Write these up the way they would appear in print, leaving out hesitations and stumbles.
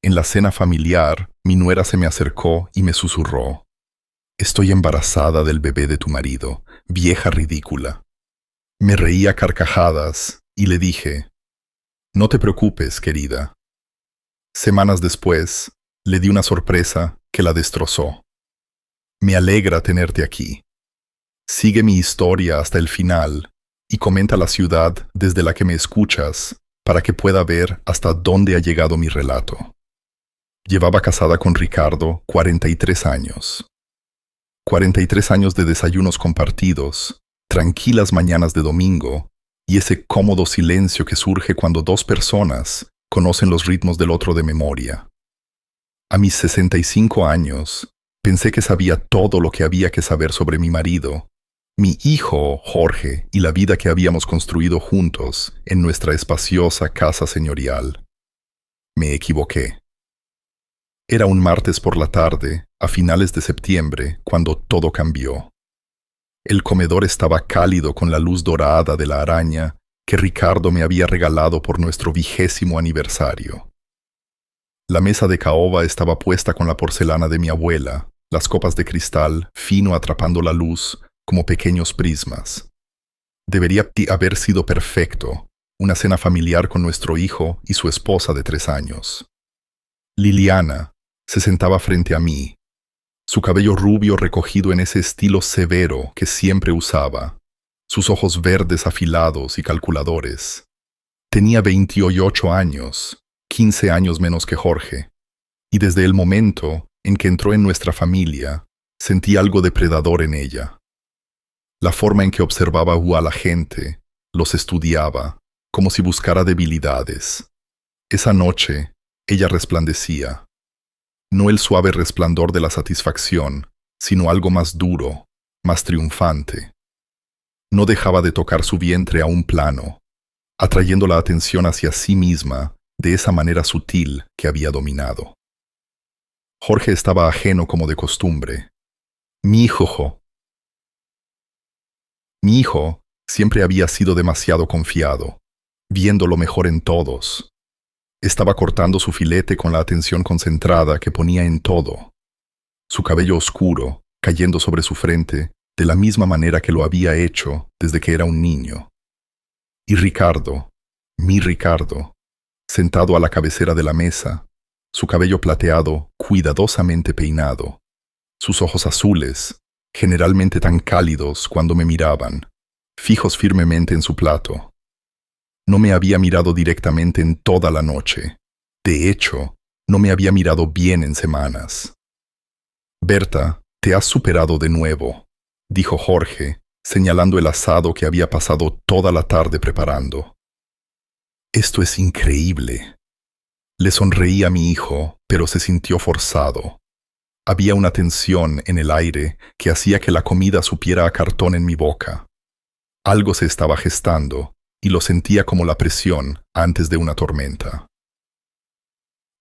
En la cena familiar, mi nuera se me acercó y me susurró: «Estoy embarazada del bebé de tu marido, vieja ridícula». Me reí a carcajadas y le dije: «No te preocupes, querida». Semanas después, le di una sorpresa que la destrozó. «Me alegra tenerte aquí. Sigue mi historia hasta el final y comenta la ciudad desde la que me escuchas para que pueda ver hasta dónde ha llegado mi relato». Llevaba casada con Ricardo 43 años. 43 años de desayunos compartidos, tranquilas mañanas de domingo y ese cómodo silencio que surge cuando dos personas conocen los ritmos del otro de memoria. A mis 65 años, pensé que sabía todo lo que había que saber sobre mi marido, mi hijo Jorge y la vida que habíamos construido juntos en nuestra espaciosa casa señorial. Me equivoqué. Era un martes por la tarde, a finales de septiembre, cuando todo cambió. El comedor estaba cálido con la luz dorada de la araña que Ricardo me había regalado por nuestro 20º aniversario. La mesa de caoba estaba puesta con la porcelana de mi abuela, las copas de cristal fino atrapando la luz como pequeños prismas. Debería haber sido perfecto, una cena familiar con nuestro hijo y su esposa de 3 años. Liliana se sentaba frente a mí, su cabello rubio recogido en ese estilo severo que siempre usaba, sus ojos verdes afilados y calculadores. Tenía 28 años, 15 años menos que Jorge, y desde el momento en que entró en nuestra familia, sentí algo depredador en ella. La forma en que observaba a la gente, los estudiaba, como si buscara debilidades. Esa noche, ella resplandecía. No el suave resplandor de la satisfacción, sino algo más duro, más triunfante. No dejaba de tocar su vientre a un plano, atrayendo la atención hacia sí misma de esa manera sutil que había dominado. Jorge estaba ajeno como de costumbre. Mi hijo siempre había sido demasiado confiado, viendo lo mejor en todos. Estaba cortando su filete con la atención concentrada que ponía en todo. Su cabello oscuro, cayendo sobre su frente, de la misma manera que lo había hecho desde que era un niño. Y Ricardo, mi Ricardo, sentado a la cabecera de la mesa, su cabello plateado, cuidadosamente peinado, sus ojos azules, generalmente tan cálidos cuando me miraban, fijos firmemente en su plato. No me había mirado directamente en toda la noche. De hecho, no me había mirado bien en semanas. «Berta, te has superado de nuevo», dijo Jorge, señalando el asado que había pasado toda la tarde preparando. «Esto es increíble». Le sonreí a mi hijo, pero se sintió forzado. Había una tensión en el aire que hacía que la comida supiera a cartón en mi boca. Algo se estaba gestando, y lo sentía como la presión antes de una tormenta.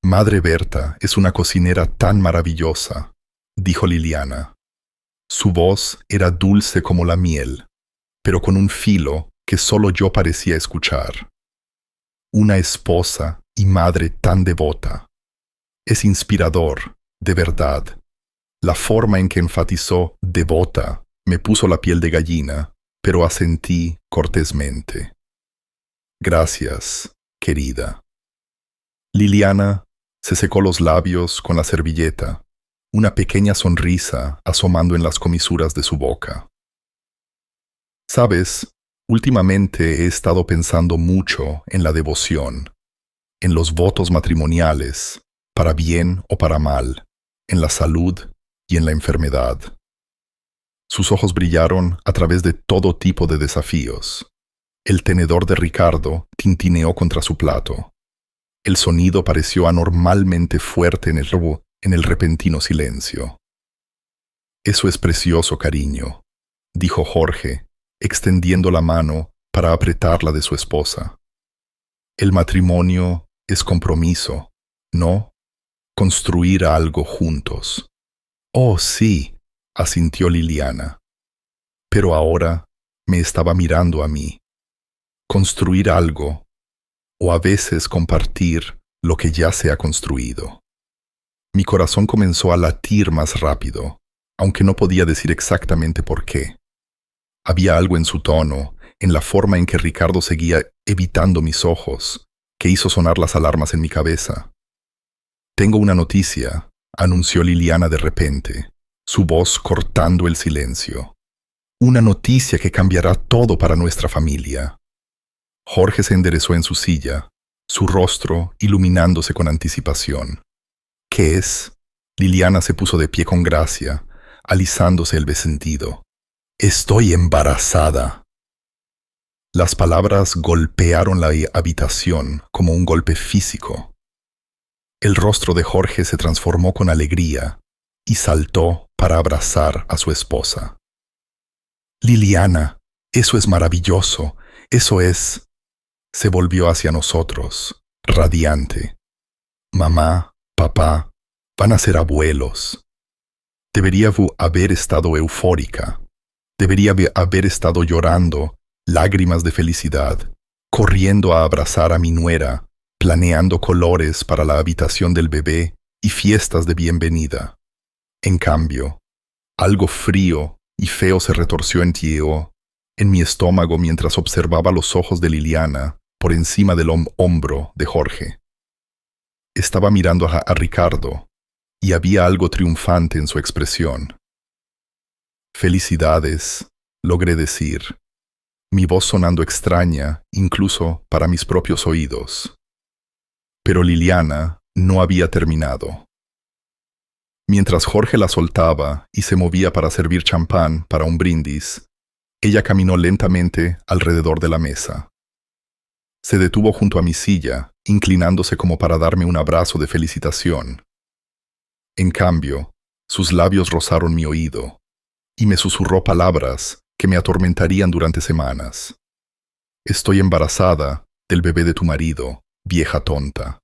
«Madre Berta es una cocinera tan maravillosa», dijo Liliana. Su voz era dulce como la miel, pero con un filo que solo yo parecía escuchar. «Una esposa y madre tan devota. Es inspirador, de verdad». La forma en que enfatizó «devota» me puso la piel de gallina, pero asentí cortésmente. «Gracias, querida». Liliana se secó los labios con la servilleta, una pequeña sonrisa asomando en las comisuras de su boca. «Sabes, últimamente he estado pensando mucho en la devoción, en los votos matrimoniales, para bien o para mal, en la salud y en la enfermedad». Sus ojos brillaron a través de todo tipo de desafíos. El tenedor de Ricardo tintineó contra su plato. El sonido pareció anormalmente fuerte en el repentino silencio. «Eso es precioso, cariño», dijo Jorge, extendiendo la mano para apretarla de su esposa. «El matrimonio es compromiso, ¿no? Construir algo juntos». «Oh, sí», asintió Liliana. Pero ahora me estaba mirando a mí. Construir algo, o a veces compartir lo que ya se ha construido. Mi corazón comenzó a latir más rápido, aunque no podía decir exactamente por qué. Había algo en su tono, en la forma en que Ricardo seguía evitando mis ojos, que hizo sonar las alarmas en mi cabeza. «Tengo una noticia», anunció Liliana de repente, su voz cortando el silencio. «Una noticia que cambiará todo para nuestra familia». Jorge se enderezó en su silla, su rostro iluminándose con anticipación. «¿Qué es?». Liliana se puso de pie con gracia, alisándose el vestido. «Estoy embarazada». Las palabras golpearon la habitación como un golpe físico. El rostro de Jorge se transformó con alegría y saltó para abrazar a su esposa. «Liliana, eso es maravilloso, eso es...». Se volvió hacia nosotros, radiante. «Mamá, papá, van a ser abuelos». Debería haber estado eufórica. Debería haber estado llorando, lágrimas de felicidad, corriendo a abrazar a mi nuera, planeando colores para la habitación del bebé y fiestas de bienvenida. En cambio, algo frío y feo se retorció en mi estómago mientras observaba los ojos de Liliana por encima del hombro de Jorge. Estaba mirando a Ricardo y había algo triunfante en su expresión. «Felicidades», logré decir, mi voz sonando extraña incluso para mis propios oídos. Pero Liliana no había terminado. Mientras Jorge la soltaba y se movía para servir champán para un brindis, ella caminó lentamente alrededor de la mesa. Se detuvo junto a mi silla, inclinándose como para darme un abrazo de felicitación. En cambio, sus labios rozaron mi oído y me susurró palabras que me atormentarían durante semanas. «Estoy embarazada del bebé de tu marido, vieja tonta».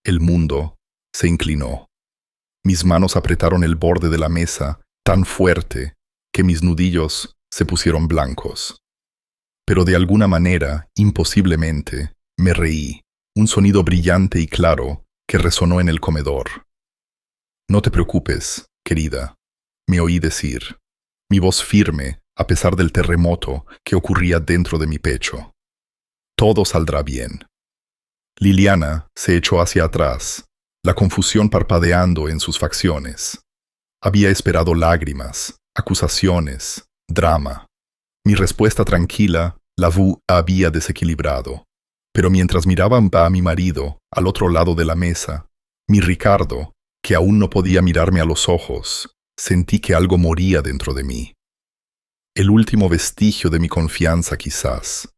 El mundo se inclinó. Mis manos apretaron el borde de la mesa tan fuerte que mis nudillos se pusieron blancos. Pero de alguna manera, imposiblemente, me reí, un sonido brillante y claro que resonó en el comedor. «No te preocupes, querida», me oí decir, mi voz firme a pesar del terremoto que ocurría dentro de mi pecho. «Todo saldrá bien». Liliana se echó hacia atrás, la confusión parpadeando en sus facciones. Había esperado lágrimas, acusaciones, drama. Mi respuesta tranquila la había desequilibrado. Pero mientras miraba a mi marido al otro lado de la mesa, mi Ricardo, que aún no podía mirarme a los ojos, sentí que algo moría dentro de mí. El último vestigio de mi confianza quizás.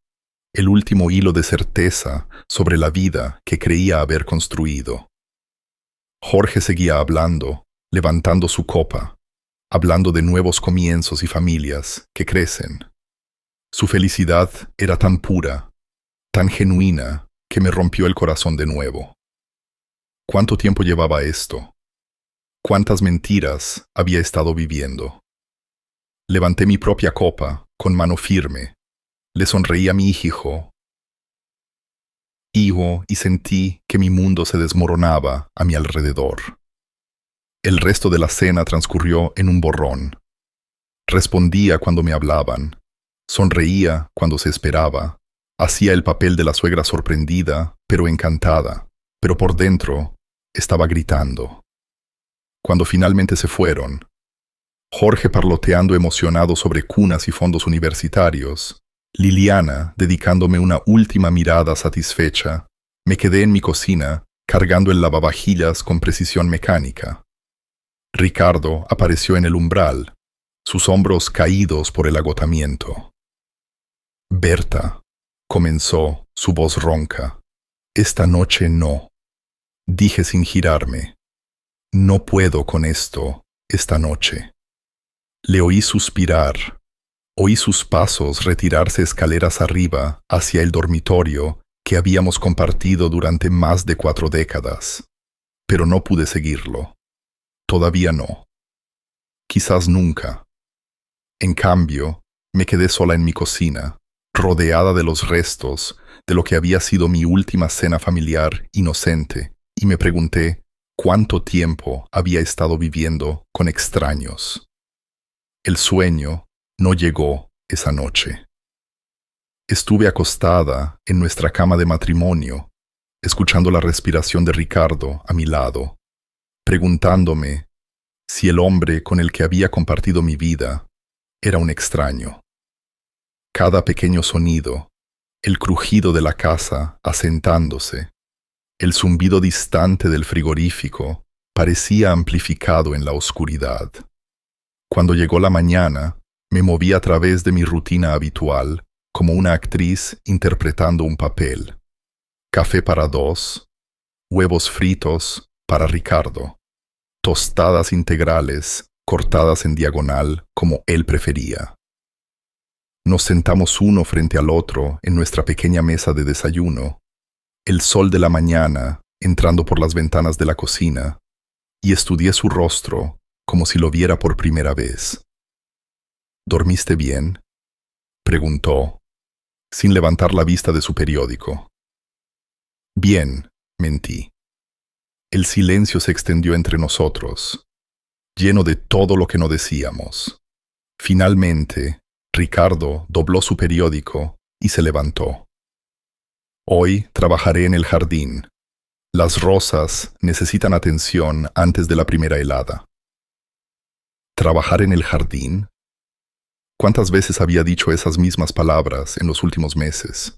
El último hilo de certeza sobre la vida que creía haber construido. Jorge seguía hablando, levantando su copa, hablando de nuevos comienzos y familias que crecen. Su felicidad era tan pura, tan genuina, que me rompió el corazón de nuevo. ¿Cuánto tiempo llevaba esto? ¿Cuántas mentiras había estado viviendo? Levanté mi propia copa con mano firme. Le sonreí a mi hijo, y sentí que mi mundo se desmoronaba a mi alrededor. El resto de la cena transcurrió en un borrón. Respondía cuando me hablaban, sonreía cuando se esperaba, hacía el papel de la suegra sorprendida, pero encantada, pero por dentro estaba gritando. Cuando finalmente se fueron, Jorge parloteando emocionado sobre cunas y fondos universitarios, Liliana dedicándome una última mirada satisfecha, me quedé en mi cocina cargando el lavavajillas con precisión mecánica. Ricardo apareció en el umbral, sus hombros caídos por el agotamiento. «Berta», comenzó su voz ronca, «esta noche no», dije sin girarme. «No puedo con esto esta noche». Le oí suspirar. Oí sus pasos retirarse escaleras arriba hacia el dormitorio que habíamos compartido durante más de 4 décadas. Pero no pude seguirlo. Todavía no. Quizás nunca. En cambio, me quedé sola en mi cocina, rodeada de los restos de lo que había sido mi última cena familiar inocente, y me pregunté cuánto tiempo había estado viviendo con extraños. El sueño no llegó esa noche. Estuve acostada en nuestra cama de matrimonio, escuchando la respiración de Ricardo a mi lado, preguntándome si el hombre con el que había compartido mi vida era un extraño. Cada pequeño sonido, el crujido de la casa asentándose, el zumbido distante del frigorífico, parecía amplificado en la oscuridad. Cuando llegó la mañana, me moví a través de mi rutina habitual, como una actriz interpretando un papel. Café para dos, huevos fritos para Ricardo, tostadas integrales cortadas en diagonal como él prefería. Nos sentamos uno frente al otro en nuestra pequeña mesa de desayuno, el sol de la mañana entrando por las ventanas de la cocina, y estudié su rostro como si lo viera por primera vez. ¿Dormiste bien?, preguntó, sin levantar la vista de su periódico. Bien, mentí. El silencio se extendió entre nosotros, lleno de todo lo que no decíamos. Finalmente, Ricardo dobló su periódico y se levantó. Hoy trabajaré en el jardín. Las rosas necesitan atención antes de la primera helada. ¿Trabajar en el jardín? ¿Cuántas veces había dicho esas mismas palabras en los últimos meses?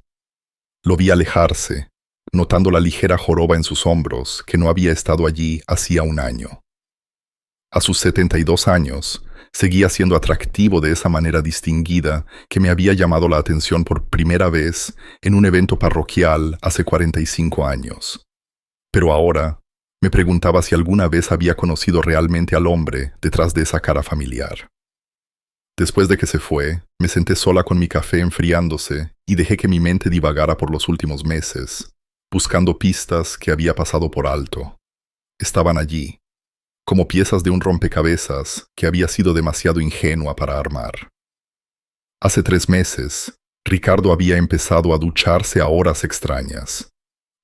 Lo vi alejarse, notando la ligera joroba en sus hombros que no había estado allí hacía un año. A sus 72 años, seguía siendo atractivo de esa manera distinguida que me había llamado la atención por primera vez en un evento parroquial hace 45 años. Pero ahora me preguntaba si alguna vez había conocido realmente al hombre detrás de esa cara familiar. Después de que se fue, me senté sola con mi café enfriándose y dejé que mi mente divagara por los últimos meses, buscando pistas que había pasado por alto. Estaban allí, como piezas de un rompecabezas que había sido demasiado ingenua para armar. Hace 3 meses, Ricardo había empezado a ducharse a horas extrañas.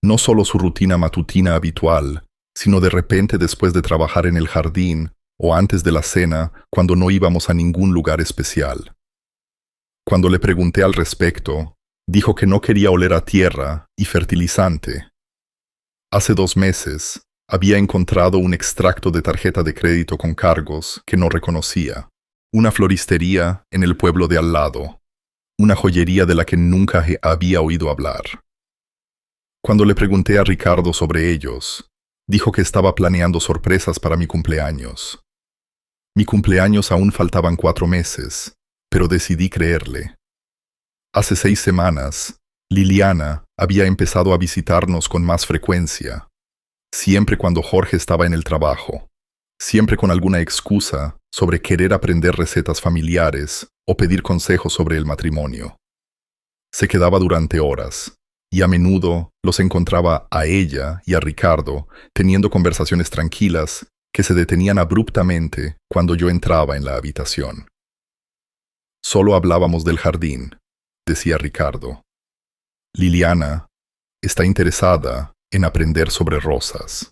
No solo su rutina matutina habitual, sino de repente después de trabajar en el jardín o antes de la cena cuando no íbamos a ningún lugar especial. Cuando le pregunté al respecto, dijo que no quería oler a tierra y fertilizante. Hace 2 meses, había encontrado un extracto de tarjeta de crédito con cargos que no reconocía, una floristería en el pueblo de al lado, una joyería de la que nunca había oído hablar. Cuando le pregunté a Ricardo sobre ellos, dijo que estaba planeando sorpresas para mi cumpleaños. Mi cumpleaños aún faltaban 4 meses, pero decidí creerle. Hace 6 semanas, Liliana había empezado a visitarnos con más frecuencia, siempre cuando Jorge estaba en el trabajo, siempre con alguna excusa sobre querer aprender recetas familiares o pedir consejos sobre el matrimonio. Se quedaba durante horas, y a menudo los encontraba a ella y a Ricardo teniendo conversaciones tranquilas que se detenían abruptamente cuando yo entraba en la habitación. Solo hablábamos del jardín, decía Ricardo. Liliana está interesada en aprender sobre rosas.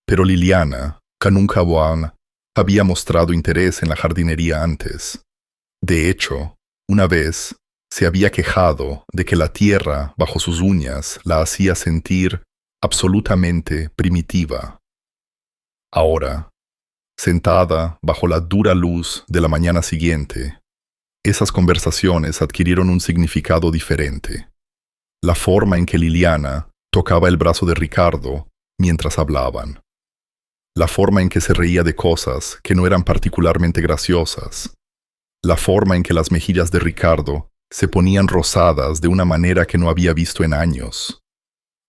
Pero Liliana, que nunca había mostrado interés en la jardinería antes. De hecho, una vez se había quejado de que la tierra bajo sus uñas la hacía sentir absolutamente primitiva. Ahora, sentada bajo la dura luz de la mañana siguiente, esas conversaciones adquirieron un significado diferente. La forma en que Liliana tocaba el brazo de Ricardo mientras hablaban. La forma en que se reía de cosas que no eran particularmente graciosas. La forma en que las mejillas de Ricardo se ponían rosadas de una manera que no había visto en años.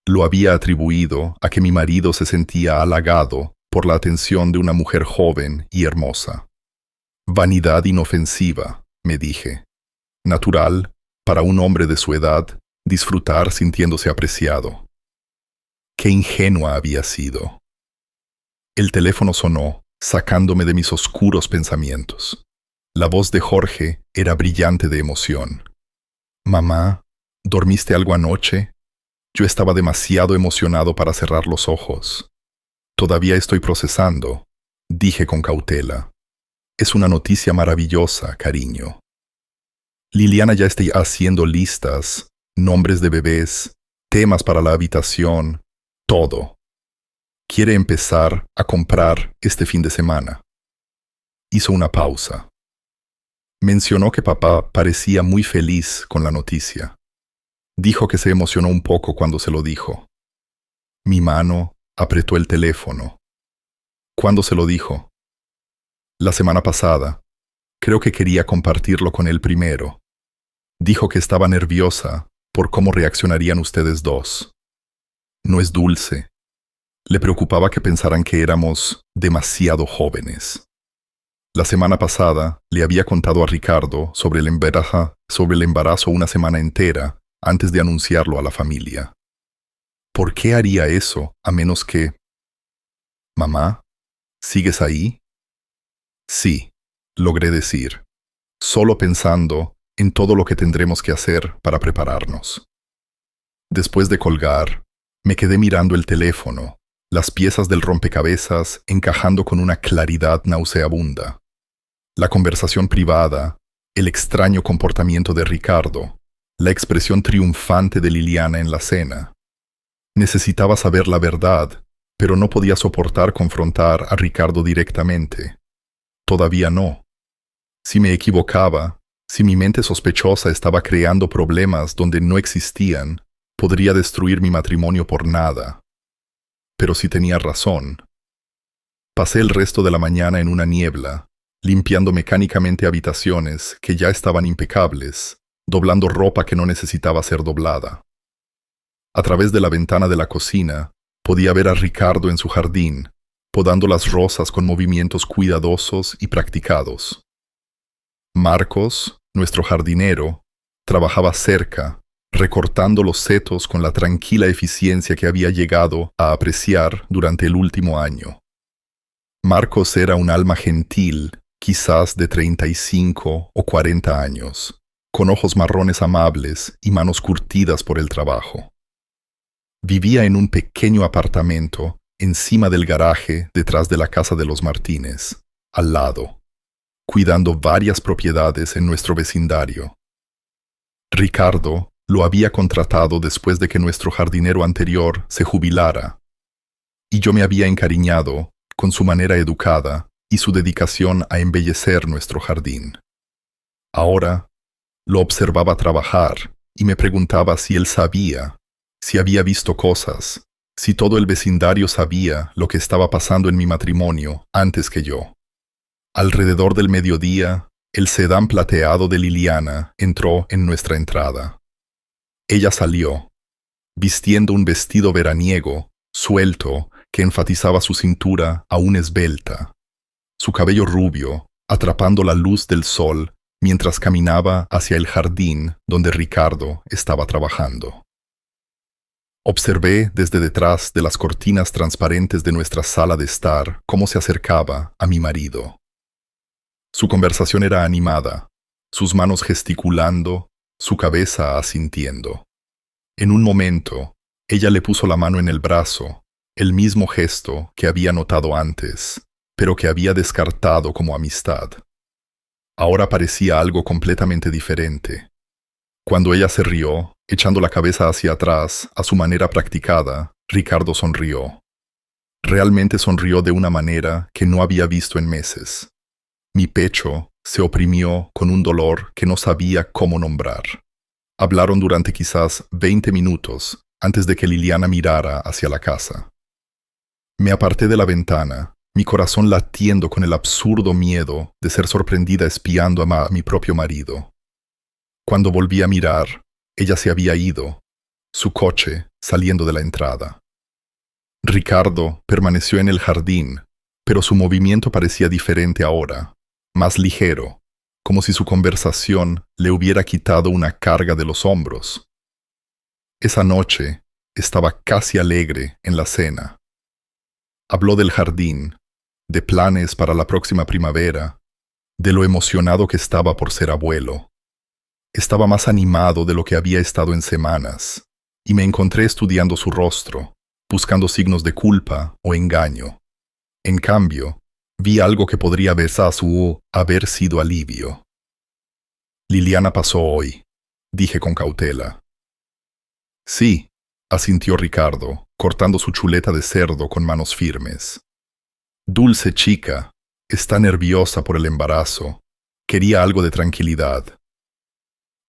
Lo había atribuido a que mi marido se sentía halagado por la atención de una mujer joven y hermosa. Vanidad inofensiva, me dije. Natural, para un hombre de su edad, disfrutar sintiéndose apreciado. Qué ingenua había sido. El teléfono sonó, sacándome de mis oscuros pensamientos. La voz de Jorge era brillante de emoción. Mamá, ¿dormiste algo anoche? Yo estaba demasiado emocionado para cerrar los ojos. Todavía estoy procesando, dije con cautela. Es una noticia maravillosa, cariño. Liliana ya está haciendo listas, nombres de bebés, temas para la habitación, todo. Quiere empezar a comprar este fin de semana. Hizo una pausa. Mencionó que papá parecía muy feliz con la noticia. Dijo que se emocionó un poco cuando se lo dijo. Mi mano apretó el teléfono. ¿Cuándo se lo dijo? La semana pasada. Creo que quería compartirlo con él primero. Dijo que estaba nerviosa por cómo reaccionarían ustedes dos. No es dulce. Le preocupaba que pensaran que éramos demasiado jóvenes. La semana pasada le había contado a Ricardo sobre el embarazo una semana entera antes de anunciarlo a la familia. ¿Por qué haría eso a menos que... Mamá, ¿sigues ahí? Sí, logré decir, solo pensando en todo lo que tendremos que hacer para prepararnos. Después de colgar, me quedé mirando el teléfono, las piezas del rompecabezas encajando con una claridad nauseabunda. La conversación privada, el extraño comportamiento de Ricardo, la expresión triunfante de Liliana en la cena. Necesitaba saber la verdad, pero no podía soportar confrontar a Ricardo directamente. Todavía no. Si me equivocaba, si mi mente sospechosa estaba creando problemas donde no existían, podría destruir mi matrimonio por nada. Pero si tenía razón. Pasé el resto de la mañana en una niebla, limpiando mecánicamente habitaciones que ya estaban impecables, doblando ropa que no necesitaba ser doblada. A través de la ventana de la cocina, podía ver a Ricardo en su jardín, podando las rosas con movimientos cuidadosos y practicados. Marcos, nuestro jardinero, trabajaba cerca, recortando los setos con la tranquila eficiencia que había llegado a apreciar durante el último año. Marcos era un alma gentil, quizás de 35 o 40 años, con ojos marrones amables y manos curtidas por el trabajo. Vivía en un pequeño apartamento encima del garaje detrás de la casa de los Martínez, al lado, cuidando varias propiedades en nuestro vecindario. Ricardo lo había contratado después de que nuestro jardinero anterior se jubilara, y yo me había encariñado con su manera educada y su dedicación a embellecer nuestro jardín. Ahora lo observaba trabajar y me preguntaba si él sabía, si había visto cosas, si todo el vecindario sabía lo que estaba pasando en mi matrimonio antes que yo. Alrededor del mediodía, el sedán plateado de Liliana entró en nuestra entrada. Ella salió, vistiendo un vestido veraniego, suelto, que enfatizaba su cintura aún esbelta, su cabello rubio, atrapando la luz del sol mientras caminaba hacia el jardín donde Ricardo estaba trabajando. Observé desde detrás de las cortinas transparentes de nuestra sala de estar cómo se acercaba a mi marido. Su conversación era animada, sus manos gesticulando, su cabeza asintiendo. En un momento, ella le puso la mano en el brazo, el mismo gesto que había notado antes, pero que había descartado como amistad. Ahora parecía algo completamente diferente. Cuando ella se rió, echando la cabeza hacia atrás, a su manera practicada, Ricardo sonrió. Realmente sonrió de una manera que no había visto en meses. Mi pecho se oprimió con un dolor que no sabía cómo nombrar. Hablaron durante quizás 20 minutos antes de que Liliana mirara hacia la casa. Me aparté de la ventana, mi corazón latiendo con el absurdo miedo de ser sorprendida espiando a mi propio marido. Cuando volví a mirar, ella se había ido, su coche saliendo de la entrada. Ricardo permaneció en el jardín, pero su movimiento parecía diferente ahora, más ligero, como si su conversación le hubiera quitado una carga de los hombros. Esa noche estaba casi alegre en la cena. Habló del jardín, de planes para la próxima primavera, de lo emocionado que estaba por ser abuelo. Estaba más animado de lo que había estado en semanas, y me encontré estudiando su rostro, buscando signos de culpa o engaño. En cambio, vi algo que podría haber sido alivio. Liliana pasó hoy, dije con cautela. Sí, asintió Ricardo, cortando su chuleta de cerdo con manos firmes. Dulce chica, está nerviosa por el embarazo. Quería algo de tranquilidad.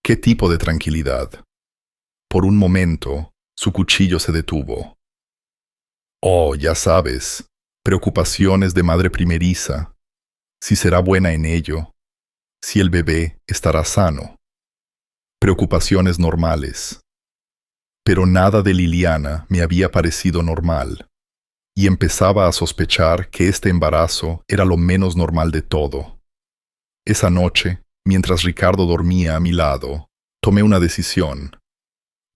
¿Qué tipo de tranquilidad? Por un momento, su cuchillo se detuvo. Oh, ya sabes, preocupaciones de madre primeriza. Si será buena en ello, si el bebé estará sano. Preocupaciones normales. Pero nada de Liliana me había parecido normal, y empezaba a sospechar que este embarazo era lo menos normal de todo. Esa noche, mientras Ricardo dormía a mi lado, tomé una decisión.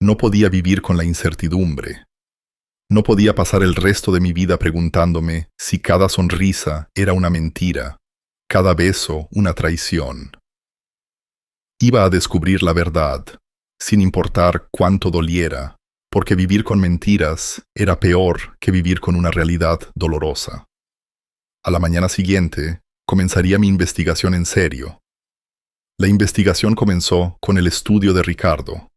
No podía vivir con la incertidumbre. No podía pasar el resto de mi vida preguntándome si cada sonrisa era una mentira, cada beso una traición. Iba a descubrir la verdad, sin importar cuánto doliera, porque vivir con mentiras era peor que vivir con una realidad dolorosa. A la mañana siguiente, comenzaría mi investigación en serio. La investigación comenzó con el estudio de Ricardo.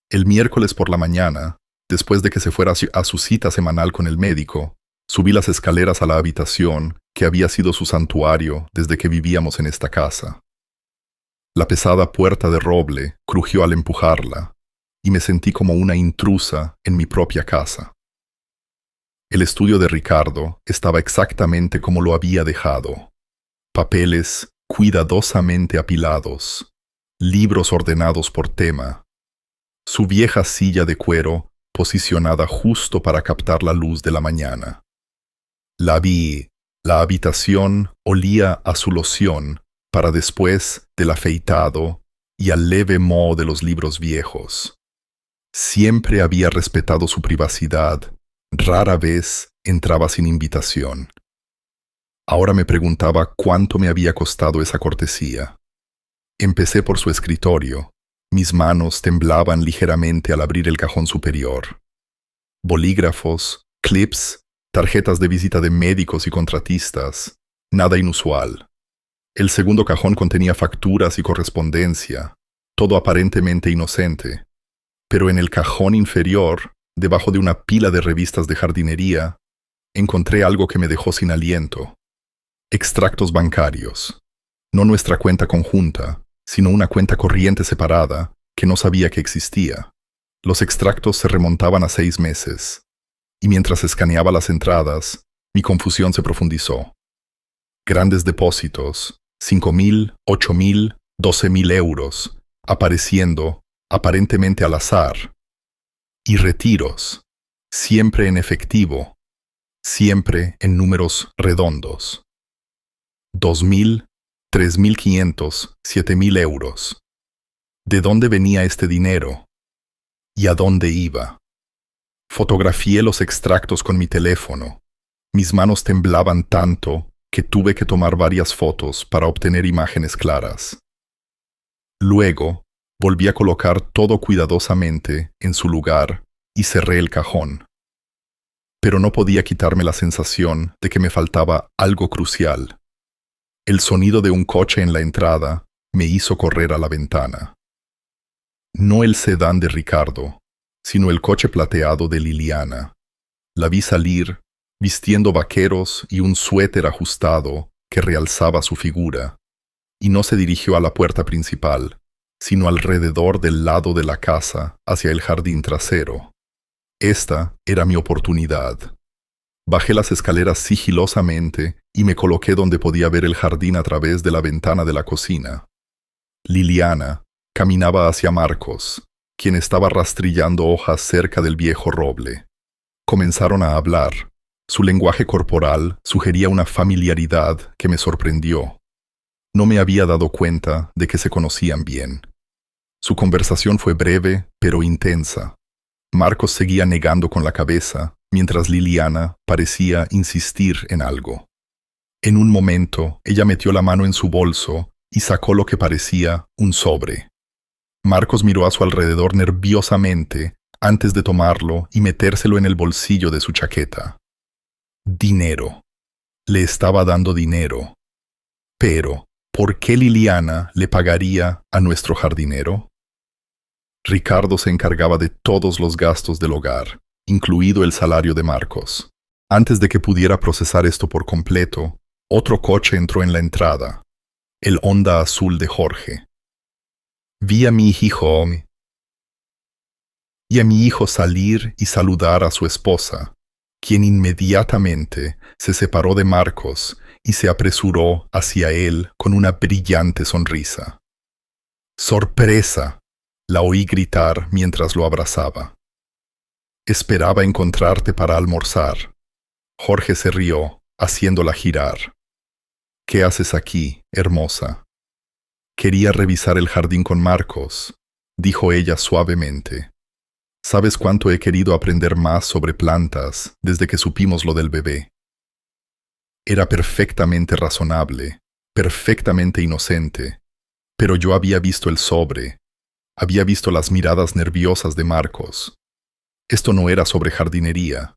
El miércoles por la mañana, después de que se fuera a su cita semanal con el médico, subí las escaleras a la habitación que había sido su santuario desde que vivíamos en esta casa. La pesada puerta de roble crujió al empujarla, y me sentí como una intrusa en mi propia casa. El estudio de Ricardo estaba exactamente como lo había dejado. Papeles cuidadosamente apilados, libros ordenados por tema, su vieja silla de cuero posicionada justo para captar la luz de la mañana. La habitación olía a su loción para después del afeitado y al leve moho de los libros viejos. Siempre había respetado su privacidad, rara vez entraba sin invitación. Ahora me preguntaba cuánto me había costado esa cortesía. Empecé por su escritorio. Mis manos temblaban ligeramente al abrir el cajón superior. Bolígrafos, clips, tarjetas de visita de médicos y contratistas, nada inusual. El segundo cajón contenía facturas y correspondencia, todo aparentemente inocente. Pero en el cajón inferior, debajo de una pila de revistas de jardinería, encontré algo que me dejó sin aliento. Extractos bancarios. No nuestra cuenta conjunta, sino una cuenta corriente separada que no sabía que existía. Los extractos se remontaban a 6 meses, y mientras escaneaba las entradas, mi confusión se profundizó. Grandes depósitos, 5.000, 8.000, 12.000 euros, apareciendo, aparentemente al azar. Y retiros, siempre en efectivo, siempre en números redondos. 2.000, 3.500, 7.000 euros. ¿De dónde venía este dinero? ¿Y a dónde iba? Fotografié los extractos con mi teléfono. Mis manos temblaban tanto que tuve que tomar varias fotos para obtener imágenes claras. Luego, volví a colocar todo cuidadosamente en su lugar y cerré el cajón. Pero no podía quitarme la sensación de que me faltaba algo crucial. El sonido de un coche en la entrada me hizo correr a la ventana. No el sedán de Ricardo, sino el coche plateado de Liliana. La vi salir, vistiendo vaqueros y un suéter ajustado que realzaba su figura, y no se dirigió a la puerta principal, sino alrededor del lado de la casa hacia el jardín trasero. Esta era mi oportunidad. Bajé las escaleras sigilosamente y me coloqué donde podía ver el jardín a través de la ventana de la cocina. Liliana caminaba hacia Marcos, quien estaba rastrillando hojas cerca del viejo roble. Comenzaron a hablar. Su lenguaje corporal sugería una familiaridad que me sorprendió. No me había dado cuenta de que se conocían bien. Su conversación fue breve, pero intensa. Marcos seguía negando con la cabeza, mientras Liliana parecía insistir en algo. En un momento, ella metió la mano en su bolso y sacó lo que parecía un sobre. Marcos miró a su alrededor nerviosamente antes de tomarlo y metérselo en el bolsillo de su chaqueta. Dinero. Le estaba dando dinero. Pero, ¿por qué Liliana le pagaría a nuestro jardinero? Ricardo se encargaba de todos los gastos del hogar, incluido el salario de Marcos. Antes de que pudiera procesar esto por completo, otro coche entró en la entrada, el Honda azul de Jorge. Vi a mi hijo salir y saludar a su esposa, quien inmediatamente se separó de Marcos y se apresuró hacia él con una brillante sonrisa. ¡Sorpresa!, la oí gritar mientras lo abrazaba. Esperaba encontrarte para almorzar. Jorge se rió, haciéndola girar. ¿Qué haces aquí, hermosa? Quería revisar el jardín con Marcos, dijo ella suavemente. ¿Sabes cuánto he querido aprender más sobre plantas desde que supimos lo del bebé? Era perfectamente razonable, perfectamente inocente, pero yo había visto el sobre, había visto las miradas nerviosas de Marcos. Esto no era sobre jardinería.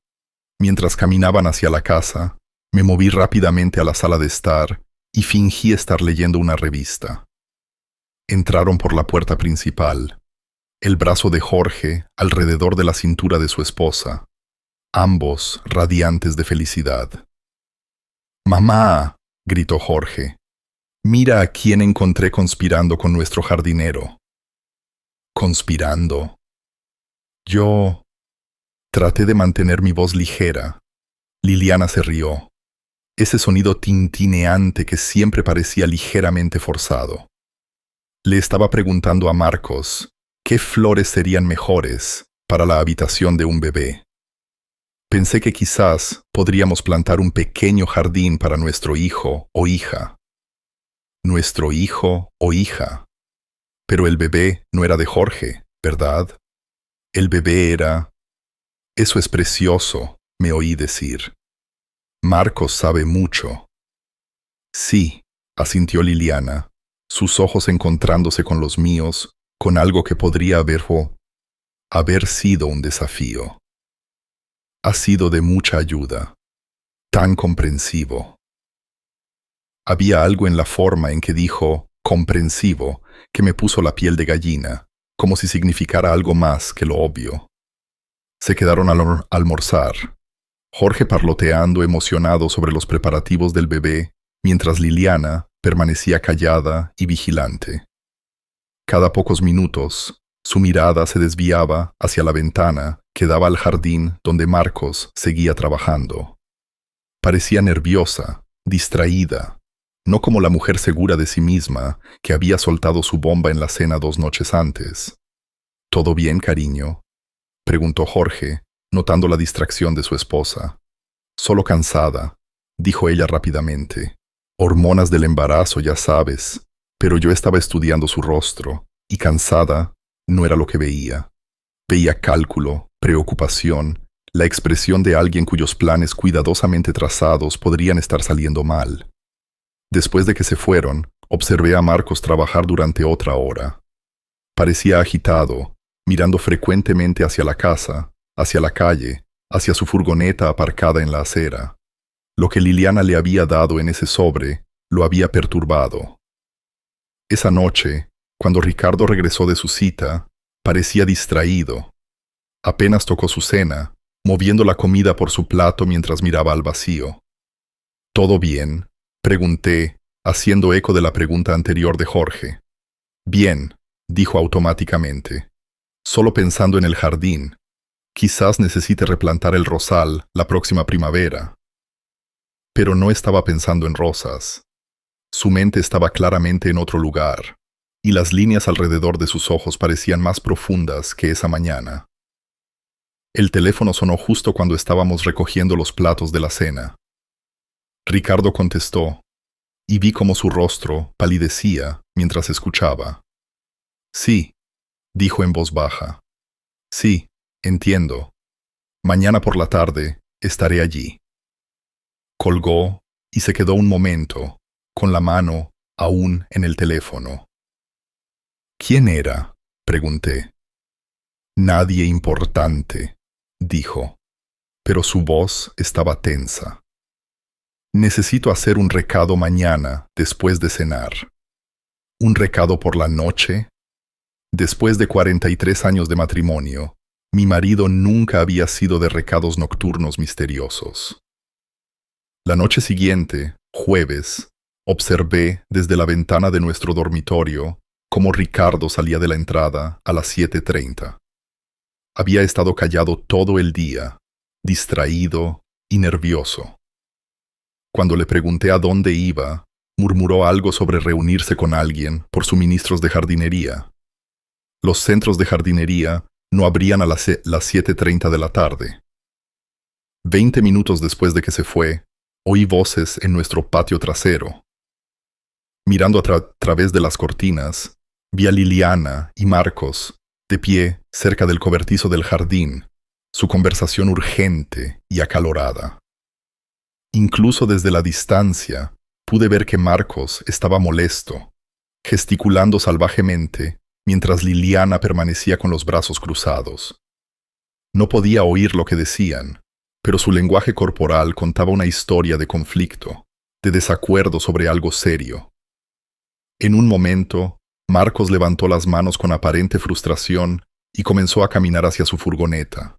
Mientras caminaban hacia la casa, me moví rápidamente a la sala de estar y fingí estar leyendo una revista. Entraron por la puerta principal, el brazo de Jorge alrededor de la cintura de su esposa, ambos radiantes de felicidad. «¡Mamá!», gritó Jorge. «Mira a quién encontré conspirando con nuestro jardinero». «¿Conspirando?». Yo traté de mantener mi voz ligera. Liliana se rió. Ese sonido tintineante que siempre parecía ligeramente forzado. Le estaba preguntando a Marcos qué flores serían mejores para la habitación de un bebé. Pensé que quizás podríamos plantar un pequeño jardín para nuestro hijo o hija. Nuestro hijo o hija. Pero el bebé no era de Jorge, ¿verdad? El bebé era... Eso es precioso, me oí decir. Marcos sabe mucho. Sí, asintió Liliana, sus ojos encontrándose con los míos, con algo que podría haber sido un desafío. Ha sido de mucha ayuda, tan comprensivo. Había algo en la forma en que dijo comprensivo que me puso la piel de gallina, como si significara algo más que lo obvio. Se quedaron a almorzar, Jorge parloteando emocionado sobre los preparativos del bebé, mientras Liliana permanecía callada y vigilante. Cada pocos minutos, su mirada se desviaba hacia la ventana que daba al jardín donde Marcos seguía trabajando. Parecía nerviosa, distraída, no como la mujer segura de sí misma que había soltado su bomba en la cena 2 noches antes. ¿Todo bien, cariño?, preguntó Jorge, notando la distracción de su esposa. Solo cansada, dijo ella rápidamente. Hormonas del embarazo, ya sabes, pero yo estaba estudiando su rostro, y cansada no era lo que veía. Veía cálculo, preocupación, la expresión de alguien cuyos planes cuidadosamente trazados podrían estar saliendo mal. Después de que se fueron, observé a Marcos trabajar durante otra hora. Parecía agitado, mirando frecuentemente hacia la casa, hacia la calle, hacia su furgoneta aparcada en la acera. Lo que Liliana le había dado en ese sobre lo había perturbado. Esa noche, cuando Ricardo regresó de su cita, parecía distraído. Apenas tocó su cena, moviendo la comida por su plato mientras miraba al vacío. ¿Todo bien?, pregunté, haciendo eco de la pregunta anterior de Jorge. Bien, dijo automáticamente. Solo pensando en el jardín. Quizás necesite replantar el rosal la próxima primavera. Pero no estaba pensando en rosas. Su mente estaba claramente en otro lugar, y las líneas alrededor de sus ojos parecían más profundas que esa mañana. El teléfono sonó justo cuando estábamos recogiendo los platos de la cena. Ricardo contestó, y vi cómo su rostro palidecía mientras escuchaba. Sí, dijo en voz baja. Sí, entiendo. Mañana por la tarde estaré allí. Colgó y se quedó un momento, con la mano aún en el teléfono. ¿Quién era?, Pregunté. Nadie importante, dijo, pero su voz estaba tensa. Necesito hacer un recado mañana, después de cenar. ¿Un recado por la noche? Después de 43 años de matrimonio, mi marido nunca había sido de recados nocturnos misteriosos. La noche siguiente, jueves, observé desde la ventana de nuestro dormitorio cómo Ricardo salía de la entrada a las 7:30. Había estado callado todo el día, distraído y nervioso. Cuando le pregunté a dónde iba, murmuró algo sobre reunirse con alguien por suministros de jardinería. Los centros de jardinería no abrían a las 7:30 de la tarde. 20 minutos después de que se fue, oí voces en nuestro patio trasero. Mirando a través de las cortinas, vi a Liliana y Marcos de pie cerca del cobertizo del jardín, su conversación urgente y acalorada. Incluso desde la distancia, pude ver que Marcos estaba molesto, gesticulando salvajemente, mientras Liliana permanecía con los brazos cruzados. No podía oír lo que decían, pero su lenguaje corporal contaba una historia de conflicto, de desacuerdo sobre algo serio. En un momento, Marcos levantó las manos con aparente frustración y comenzó a caminar hacia su furgoneta.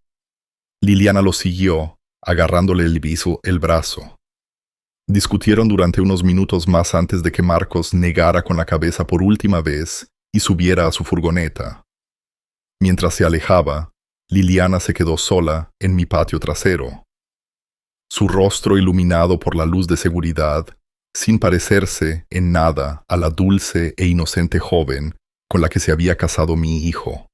Liliana lo siguió, agarrándole el brazo. Discutieron durante unos minutos más antes de que Marcos negara con la cabeza por última vez y subiera a su furgoneta. Mientras se alejaba, Liliana se quedó sola en mi patio trasero. Su rostro iluminado por la luz de seguridad, sin parecerse en nada a la dulce e inocente joven con la que se había casado mi hijo.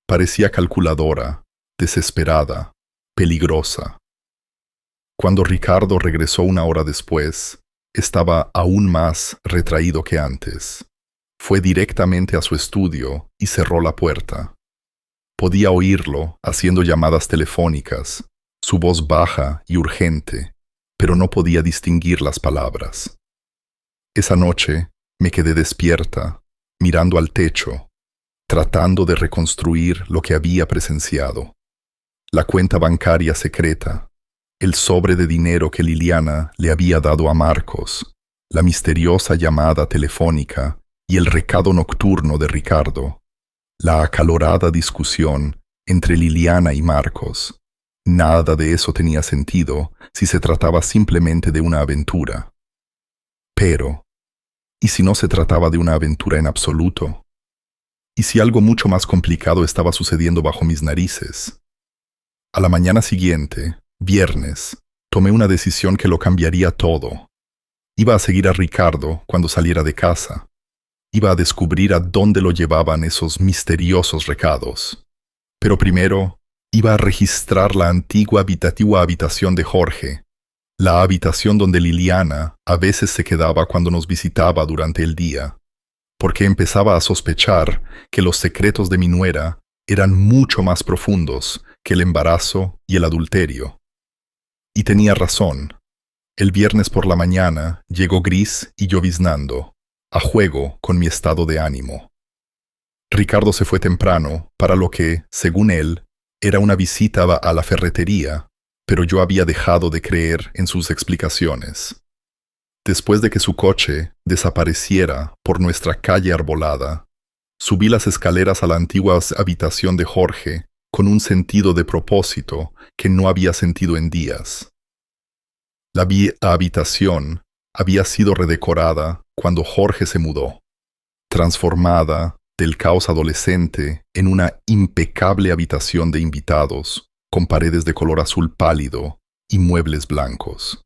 Parecía calculadora, desesperada, peligrosa. Cuando Ricardo regresó una hora después, estaba aún más retraído que antes. Fue directamente a su estudio y cerró la puerta. Podía oírlo haciendo llamadas telefónicas, su voz baja y urgente, pero no podía distinguir las palabras. Esa noche me quedé despierta, mirando al techo, tratando de reconstruir lo que había presenciado. La cuenta bancaria secreta, el sobre de dinero que Liliana le había dado a Marcos, la misteriosa llamada telefónica y el recado nocturno de Ricardo, la acalorada discusión entre Liliana y Marcos. Nada de eso tenía sentido si se trataba simplemente de una aventura. Pero, ¿y si no se trataba de una aventura en absoluto? ¿Y si algo mucho más complicado estaba sucediendo bajo mis narices? A la mañana siguiente, viernes, tomé una decisión que lo cambiaría todo. Iba a seguir a Ricardo cuando saliera de casa. Iba a descubrir a dónde lo llevaban esos misteriosos recados. Pero primero, iba a registrar la antigua habitación de Jorge, la habitación donde Liliana a veces se quedaba cuando nos visitaba durante el día, porque empezaba a sospechar que los secretos de mi nuera eran mucho más profundos que el embarazo y el adulterio. Y tenía razón. El viernes por la mañana llegó gris y lloviznando, a juego con mi estado de ánimo. Ricardo se fue temprano para lo que, según él, era una visita a la ferretería, pero yo había dejado de creer en sus explicaciones. Después de que su coche desapareciera por nuestra calle arbolada, subí las escaleras a la antigua habitación de Jorge con un sentido de propósito que no había sentido en días. La habitación había sido redecorada cuando Jorge se mudó, transformada del caos adolescente en una impecable habitación de invitados, con paredes de color azul pálido y muebles blancos.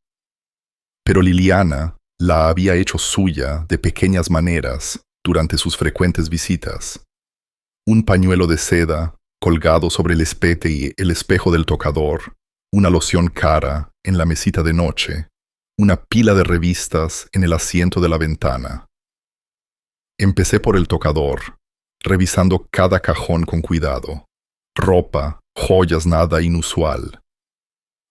Pero Liliana la había hecho suya de pequeñas maneras durante sus frecuentes visitas. Un pañuelo de seda colgado sobre el espejo del tocador, una loción cara en la mesita de noche, una pila de revistas en el asiento de la ventana. Empecé por el tocador, revisando cada cajón con cuidado. Ropa, joyas, nada inusual.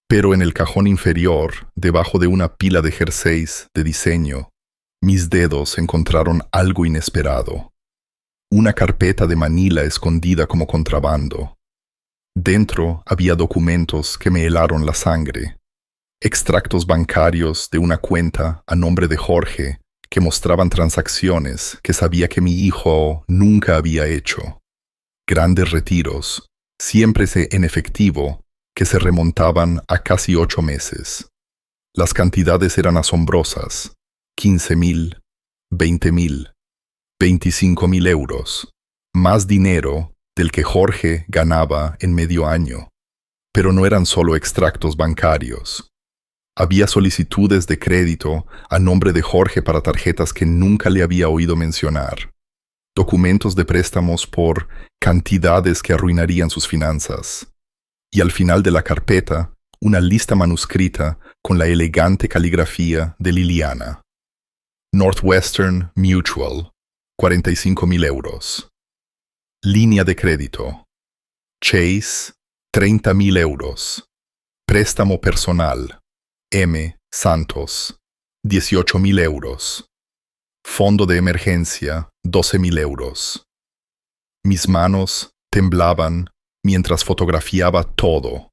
Pero en el cajón inferior, debajo de una pila de jerseys de diseño, mis dedos encontraron algo inesperado. Una carpeta de Manila escondida como contrabando. Dentro había documentos que me helaron la sangre. Extractos bancarios de una cuenta a nombre de Jorge que mostraban transacciones que sabía que mi hijo nunca había hecho. Grandes retiros, siempre en efectivo, que se remontaban a casi 8 meses. Las cantidades eran asombrosas: 15,000, 20,000, 25,000 euros. Más dinero del que Jorge ganaba en medio año. Pero no eran solo extractos bancarios. Había solicitudes de crédito a nombre de Jorge para tarjetas que nunca le había oído mencionar. Documentos de préstamos por cantidades que arruinarían sus finanzas. Y al final de la carpeta, una lista manuscrita con la elegante caligrafía de Liliana. Northwestern Mutual, 45,000 euros. Línea de crédito. Chase, 30,000 euros. Préstamo personal. M. Santos, 18,000 euros. Fondo de emergencia, 12,000 euros. Mis manos temblaban mientras fotografiaba todo,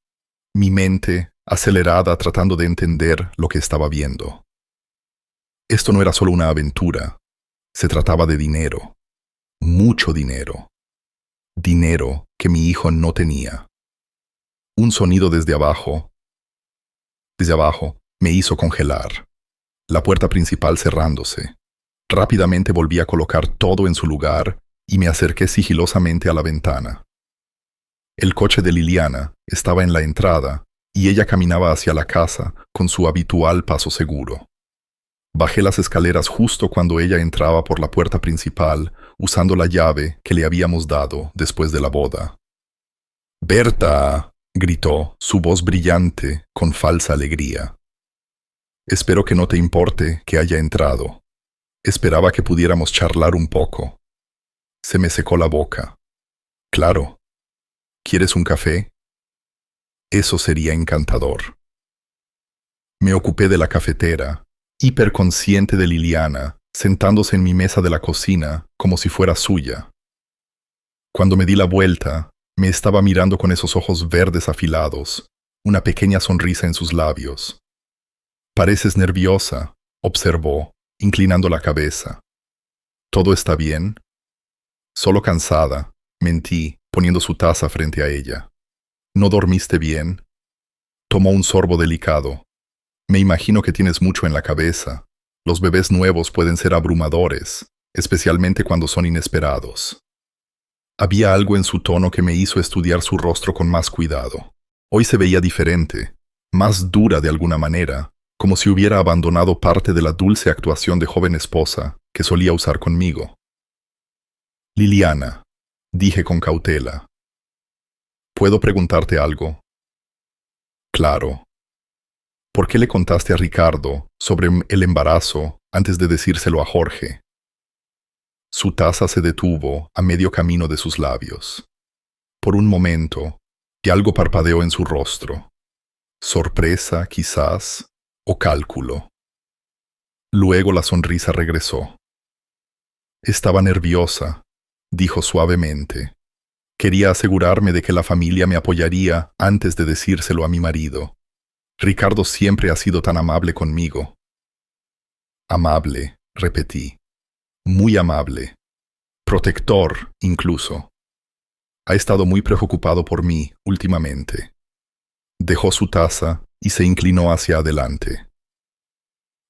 mi mente acelerada tratando de entender lo que estaba viendo. Esto no era solo una aventura, se trataba de dinero, mucho dinero. Dinero que mi hijo no tenía. Un sonido desde abajo, me hizo congelar. La puerta principal cerrándose. Rápidamente volví a colocar todo en su lugar y me acerqué sigilosamente a la ventana. El coche de Liliana estaba en la entrada y ella caminaba hacia la casa con su habitual paso seguro. Bajé las escaleras justo cuando ella entraba por la puerta principal, usando la llave que le habíamos dado después de la boda. «¡Berta!», gritó, su voz brillante, con falsa alegría. «Espero que no te importe que haya entrado. Esperaba que pudiéramos charlar un poco». Se me secó la boca. «Claro. ¿Quieres un café?» Eso sería encantador. Me ocupé de la cafetera, hiperconsciente de Liliana, sentándose en mi mesa de la cocina como si fuera suya. Cuando me di la vuelta, me estaba mirando con esos ojos verdes afilados, una pequeña sonrisa en sus labios. «Pareces nerviosa», observó, inclinando la cabeza. «¿Todo está bien?» «Solo cansada», mentí, poniendo su taza frente a ella. «¿No dormiste bien?» Tomó un sorbo delicado. «Me imagino que tienes mucho en la cabeza. Los bebés nuevos pueden ser abrumadores, especialmente cuando son inesperados». Había algo en su tono que me hizo estudiar su rostro con más cuidado. Hoy se veía diferente, más dura de alguna manera, como si hubiera abandonado parte de la dulce actuación de joven esposa que solía usar conmigo. «Liliana», dije con cautela, «¿puedo preguntarte algo?» «Claro. ¿Por qué le contaste a Ricardo sobre el embarazo antes de decírselo a Jorge?» Su taza se detuvo a medio camino de sus labios. Por un momento, y algo parpadeó en su rostro. Sorpresa, quizás, o cálculo. Luego la sonrisa regresó. «Estaba nerviosa», dijo suavemente. «Quería asegurarme de que la familia me apoyaría antes de decírselo a mi marido. Ricardo siempre ha sido tan amable conmigo». «Amable», repetí. «Muy amable. Protector, incluso. Ha estado muy preocupado por mí últimamente». Dejó su taza y se inclinó hacia adelante.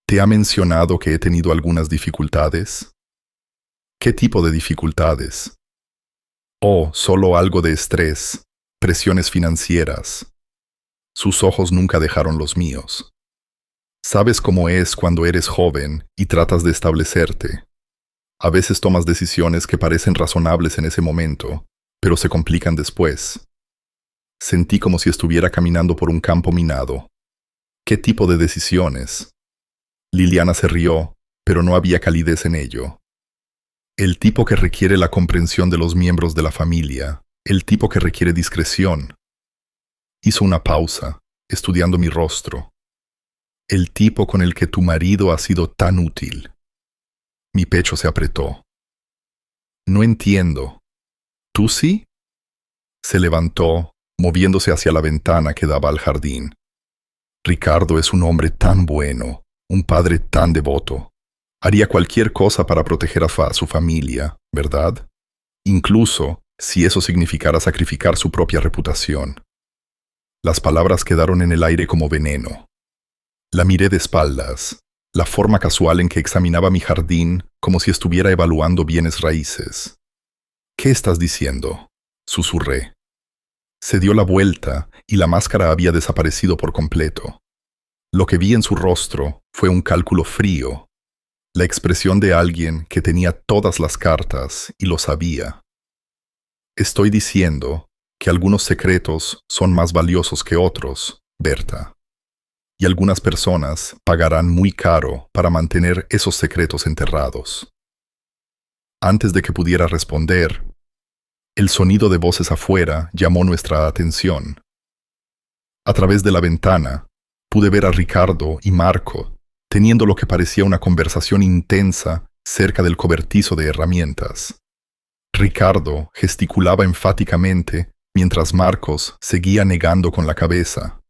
«¿Te ha mencionado que he tenido algunas dificultades?» «¿Qué tipo de dificultades?» «Oh, solo algo de estrés, presiones financieras». Sus ojos nunca dejaron los míos. «Sabes cómo es cuando eres joven y tratas de establecerte. A veces tomas decisiones que parecen razonables en ese momento, pero se complican después». Sentí como si estuviera caminando por un campo minado. «¿Qué tipo de decisiones?» Liliana se rió, pero no había calidez en ello. «El tipo que requiere la comprensión de los miembros de la familia, el tipo que requiere discreción». Hizo una pausa, estudiando mi rostro. «El tipo con el que tu marido ha sido tan útil». Mi pecho se apretó. No entiendo. ¿Tú sí? Se levantó, moviéndose hacia la ventana que daba al jardín. Ricardo es un hombre tan bueno, un padre tan devoto. Haría cualquier cosa para proteger a su familia, ¿verdad? Incluso si eso significara sacrificar su propia reputación. Las palabras quedaron en el aire como veneno. La miré de espaldas, la forma casual en que examinaba mi jardín como si estuviera evaluando bienes raíces. ¿Qué estás diciendo?, susurré. Se dio la vuelta y la máscara había desaparecido por completo. Lo que vi en su rostro fue un cálculo frío, la expresión de alguien que tenía todas las cartas y lo sabía. Estoy diciendo que algunos secretos son más valiosos que otros, Berta, y algunas personas pagarán muy caro para mantener esos secretos enterrados. Antes de que pudiera responder, el sonido de voces afuera llamó nuestra atención. A través de la ventana, pude ver a Ricardo y Marco teniendo lo que parecía una conversación intensa cerca del cobertizo de herramientas. Ricardo gesticulaba enfáticamente mientras Marcos seguía negando con la cabeza.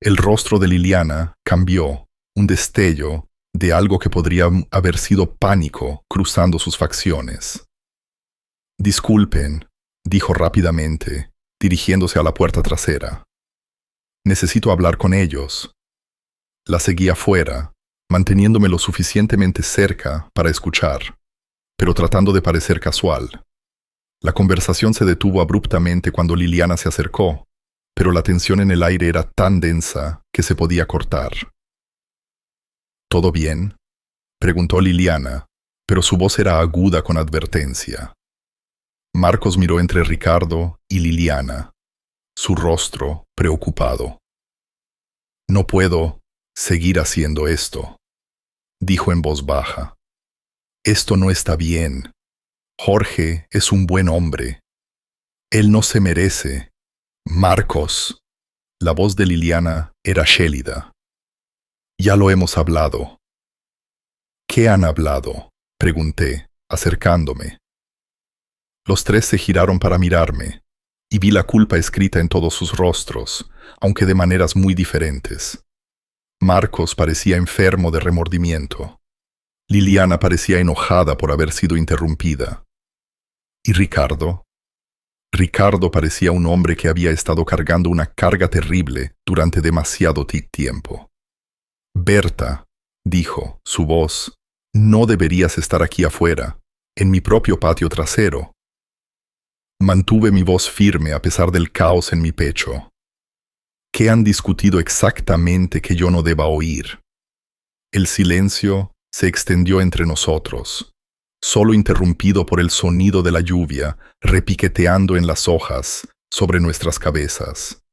El rostro de Liliana cambió, un destello de algo que podría haber sido pánico cruzando sus facciones. «Disculpen», dijo rápidamente, dirigiéndose a la puerta trasera. «Necesito hablar con ellos». La seguí afuera, manteniéndome lo suficientemente cerca para escuchar, pero tratando de parecer casual. La conversación se detuvo abruptamente cuando Liliana se acercó, pero la tensión en el aire era tan densa que se podía cortar. «¿Todo bien?», preguntó Liliana, pero su voz era aguda con advertencia. Marcos miró entre Ricardo y Liliana, su rostro preocupado. «No puedo seguir haciendo esto», dijo en voz baja. «Esto no está bien. Jorge es un buen hombre. Él no se merece. Marcos». La voz de Liliana era gélida. «Ya lo hemos hablado». «¿Qué han hablado?», pregunté, acercándome. Los tres se giraron para mirarme, y vi la culpa escrita en todos sus rostros, aunque de maneras muy diferentes. Marcos parecía enfermo de remordimiento. Liliana parecía enojada por haber sido interrumpida. ¿Y Ricardo? Ricardo parecía un hombre que había estado cargando una carga terrible durante demasiado tiempo. «Berta», dijo, su voz, «no deberías estar aquí afuera, en mi propio patio trasero». Mantuve mi voz firme a pesar del caos en mi pecho. ¿Qué han discutido exactamente que yo no deba oír? El silencio se extendió entre nosotros, solo interrumpido por el sonido de la lluvia repiqueteando en las hojas sobre nuestras cabezas.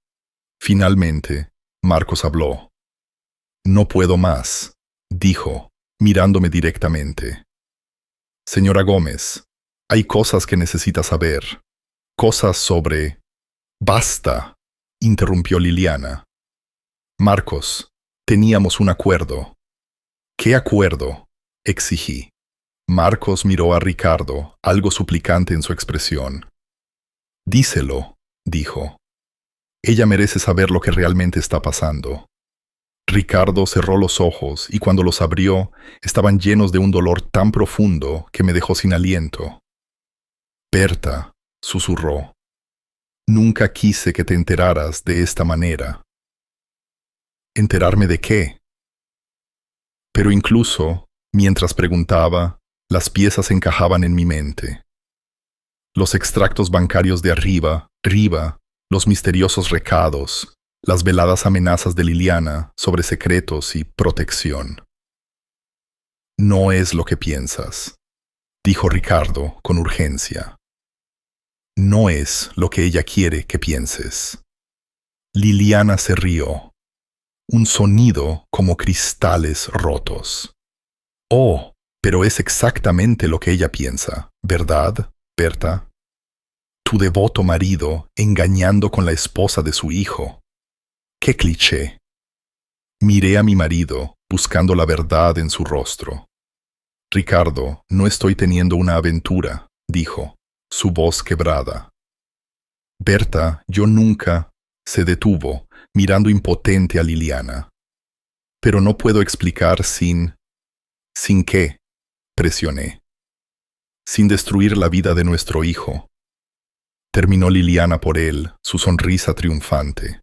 Finalmente, Marcos habló. «No puedo más», dijo, mirándome directamente. «Señora Gómez, hay cosas que necesita saber. Cosas sobre...» «Basta», interrumpió Liliana. «Marcos, teníamos un acuerdo». «¿Qué acuerdo?», exigí. Marcos miró a Ricardo, algo suplicante en su expresión. «Díselo», dijo. «Ella merece saber lo que realmente está pasando». Ricardo cerró los ojos y cuando los abrió, estaban llenos de un dolor tan profundo que me dejó sin aliento. «Berta», susurró, «nunca quise que te enteraras de esta manera». ¿Enterarme de qué? Pero incluso, mientras preguntaba, las piezas encajaban en mi mente. Los extractos bancarios de arriba, los misteriosos recados, las veladas amenazas de Liliana sobre secretos y protección. «No es lo que piensas», dijo Ricardo con urgencia. «No es lo que ella quiere que pienses». Liliana se rió. Un sonido como cristales rotos. «Oh, pero es exactamente lo que ella piensa, ¿verdad, Berta? Tu devoto marido engañando con la esposa de su hijo. ¡Qué cliché!». Miré a mi marido, buscando la verdad en su rostro. «Ricardo, no estoy teniendo una aventura», dijo, su voz quebrada. Berta, yo nunca, se detuvo, mirando impotente a Liliana. Pero no puedo explicar sin... ¿Sin qué? Presioné. Sin destruir la vida de nuestro hijo. Terminó Liliana por él, su sonrisa triunfante.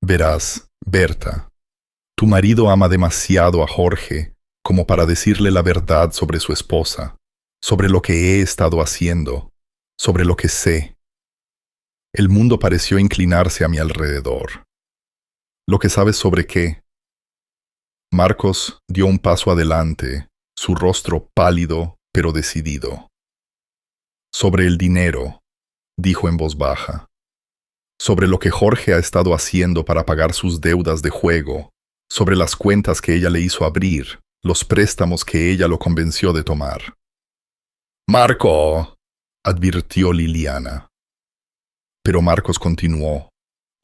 Verás, Berta, tu marido ama demasiado a Jorge como para decirle la verdad sobre su esposa, sobre lo que he estado haciendo, sobre lo que sé. El mundo pareció inclinarse a mi alrededor. ¿Lo que sabes sobre qué? Marcos dio un paso adelante, su rostro pálido pero decidido. Sobre el dinero, dijo en voz baja. Sobre lo que Jorge ha estado haciendo para pagar sus deudas de juego, sobre las cuentas que ella le hizo abrir, los préstamos que ella lo convenció de tomar. «¡Marco!», advirtió Liliana. Pero Marcos continuó,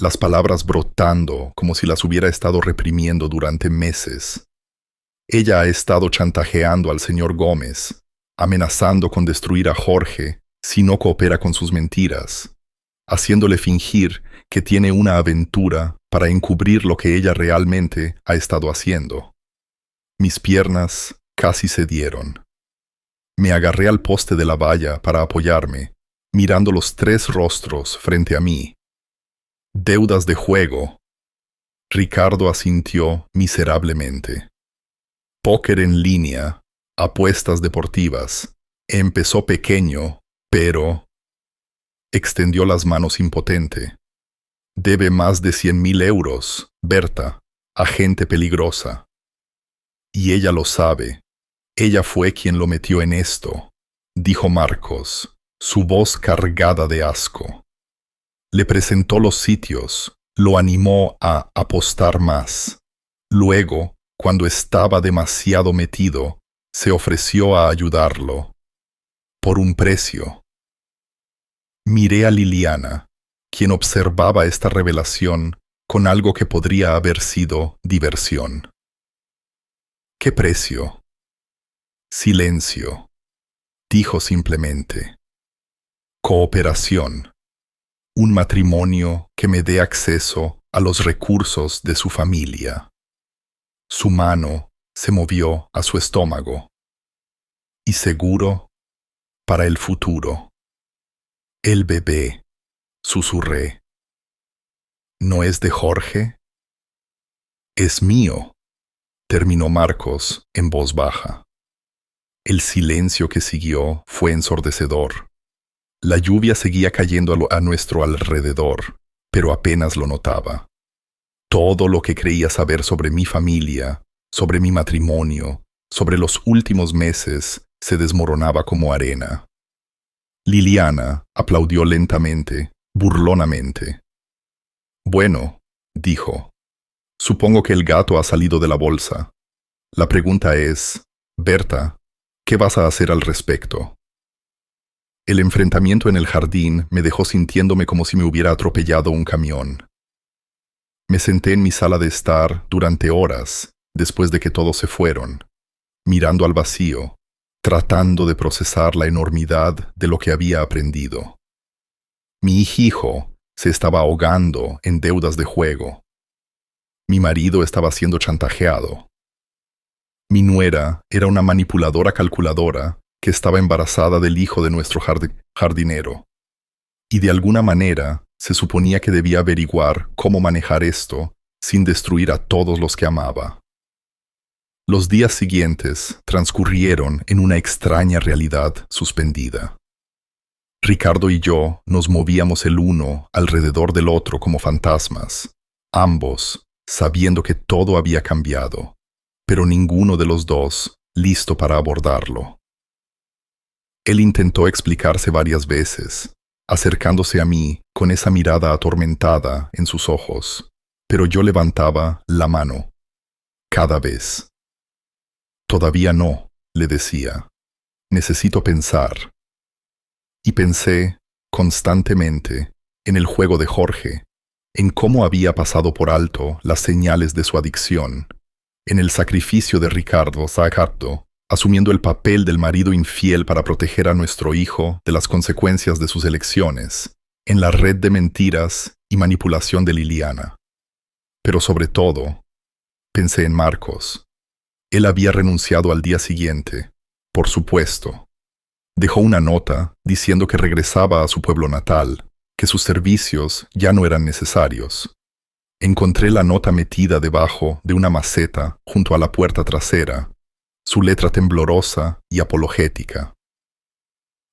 las palabras brotando como si las hubiera estado reprimiendo durante meses. Ella ha estado chantajeando al señor Gómez, amenazando con destruir a Jorge si no coopera con sus mentiras, haciéndole fingir que tiene una aventura para encubrir lo que ella realmente ha estado haciendo. Mis piernas casi cedieron. Me agarré al poste de la valla para apoyarme, mirando los 3 rostros frente a mí. Deudas de juego. Ricardo asintió miserablemente. Póker en línea, apuestas deportivas. Empezó pequeño, pero... Extendió las manos impotente. Debe más de 100.000 euros, Berta, a gente peligrosa. Y ella lo sabe. Ella fue quien lo metió en esto, dijo Marcos, su voz cargada de asco. Le presentó los sitios, lo animó a apostar más. Luego, cuando estaba demasiado metido, se ofreció a ayudarlo. Por un precio. Miré a Liliana, quien observaba esta revelación con algo que podría haber sido diversión. ¿Qué precio? Silencio. Dijo simplemente. Cooperación. Un matrimonio que me dé acceso a los recursos de su familia. Su mano se movió a su estómago. Y seguro para el futuro. El bebé, susurré. ¿No es de Jorge? Es mío, terminó Marcos en voz baja. El silencio que siguió fue ensordecedor. La lluvia seguía cayendo a nuestro alrededor, pero apenas lo notaba. Todo lo que creía saber sobre mi familia, sobre mi matrimonio, sobre los últimos meses, se desmoronaba como arena. Liliana aplaudió lentamente, burlonamente. Bueno, dijo, supongo que el gato ha salido de la bolsa. La pregunta es, Berta, ¿qué vas a hacer al respecto? El enfrentamiento en el jardín me dejó sintiéndome como si me hubiera atropellado un camión. Me senté en mi sala de estar durante horas después de que todos se fueron, mirando al vacío, tratando de procesar la enormidad de lo que había aprendido. Mi hijo se estaba ahogando en deudas de juego. Mi marido estaba siendo chantajeado. Mi nuera era una manipuladora calculadora que estaba embarazada del hijo de nuestro jardinero. Y de alguna manera se suponía que debía averiguar cómo manejar esto sin destruir a todos los que amaba. Los días siguientes transcurrieron en una extraña realidad suspendida. Ricardo y yo nos movíamos el uno alrededor del otro como fantasmas, ambos sabiendo que todo había cambiado, pero ninguno de los dos listo para abordarlo. Él intentó explicarse varias veces, acercándose a mí con esa mirada atormentada en sus ojos, pero yo levantaba la mano, cada vez. Todavía no, le decía. Necesito pensar. Y pensé, constantemente, en el juego de Jorge, en cómo había pasado por alto las señales de su adicción, en el sacrificio de Ricardo, asumiendo el papel del marido infiel para proteger a nuestro hijo de las consecuencias de sus elecciones, en la red de mentiras y manipulación de Liliana. Pero sobre todo, pensé en Marcos. Él había renunciado al día siguiente, por supuesto. Dejó una nota diciendo que regresaba a su pueblo natal, que sus servicios ya no eran necesarios. Encontré la nota metida debajo de una maceta junto a la puerta trasera, su letra temblorosa y apologética.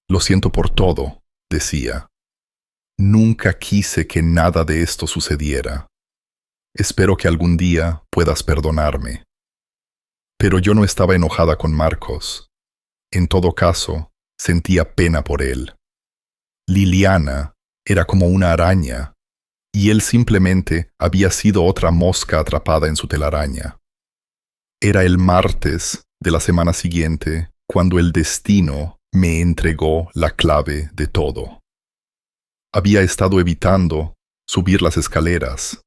Lo siento por todo, decía. Nunca quise que nada de esto sucediera. Espero que algún día puedas perdonarme. Pero yo no estaba enojada con Marcos. En todo caso, sentía pena por él. Liliana era como una araña, y él simplemente había sido otra mosca atrapada en su telaraña. Era el martes de la semana siguiente cuando el destino me entregó la clave de todo. Había estado evitando subir las escaleras,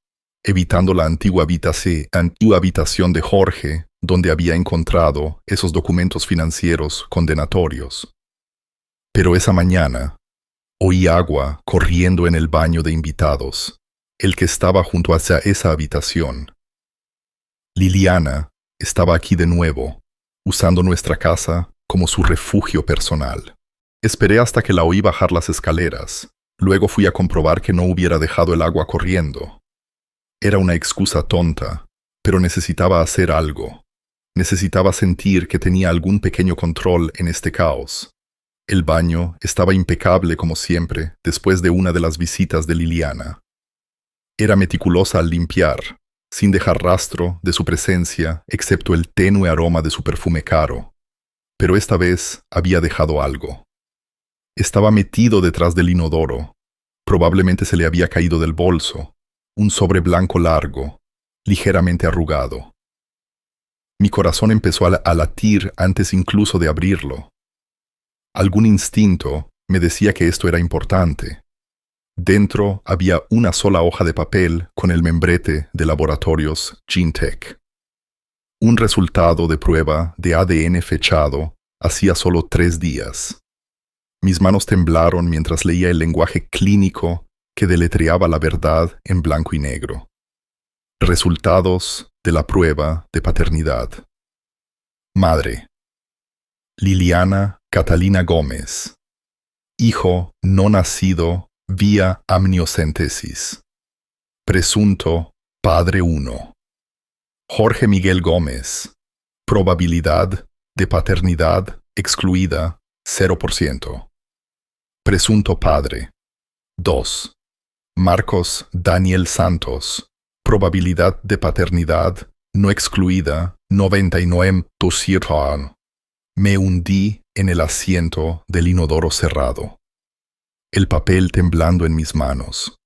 evitando la antigua habitación de Jorge, donde había encontrado esos documentos financieros condenatorios. Pero esa mañana oí agua corriendo en el baño de invitados, el que estaba junto hacia esa habitación. Liliana estaba aquí de nuevo, usando nuestra casa como su refugio personal. Esperé hasta que la oí bajar las escaleras. Luego fui a comprobar que no hubiera dejado el agua corriendo. Era una excusa tonta, pero necesitaba hacer algo. Necesitaba sentir que tenía algún pequeño control en este caos. El baño estaba impecable como siempre después de una de las visitas de Liliana. Era meticulosa al limpiar, sin dejar rastro de su presencia excepto el tenue aroma de su perfume caro. Pero esta vez había dejado algo. Estaba metido detrás del inodoro. Probablemente se le había caído del bolso, un sobre blanco largo, ligeramente arrugado. Mi corazón empezó a latir antes incluso de abrirlo. Algún instinto me decía que esto era importante. Dentro había una sola hoja de papel con el membrete de laboratorios GeneTech. Un resultado de prueba de ADN fechado hacía solo 3 días. Mis manos temblaron mientras leía el lenguaje clínico que deletreaba la verdad en blanco y negro. Resultados de la prueba de paternidad. Madre: Liliana Catalina Gómez. Hijo no nacido vía amniocentesis. Presunto padre 1. Jorge Miguel Gómez. Probabilidad de paternidad excluida 0%. Presunto padre 2. Marcos Daniel Santos. Probabilidad de paternidad no excluida 99%. Me hundí en el asiento del inodoro cerrado, el papel temblando en mis manos.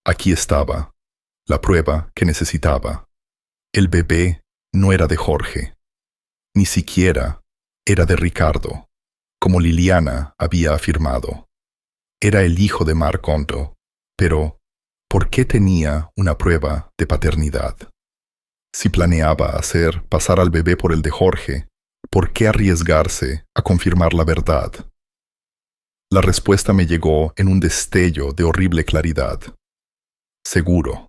Aquí estaba, la prueba que necesitaba. El bebé no era de Jorge, ni siquiera era de Ricardo, como Liliana había afirmado. Era el hijo de Marc Otto, pero ¿por qué tenía una prueba de paternidad? Si planeaba hacer pasar al bebé por el de Jorge, ¿por qué arriesgarse a confirmar la verdad? La respuesta me llegó en un destello de horrible claridad. Seguro.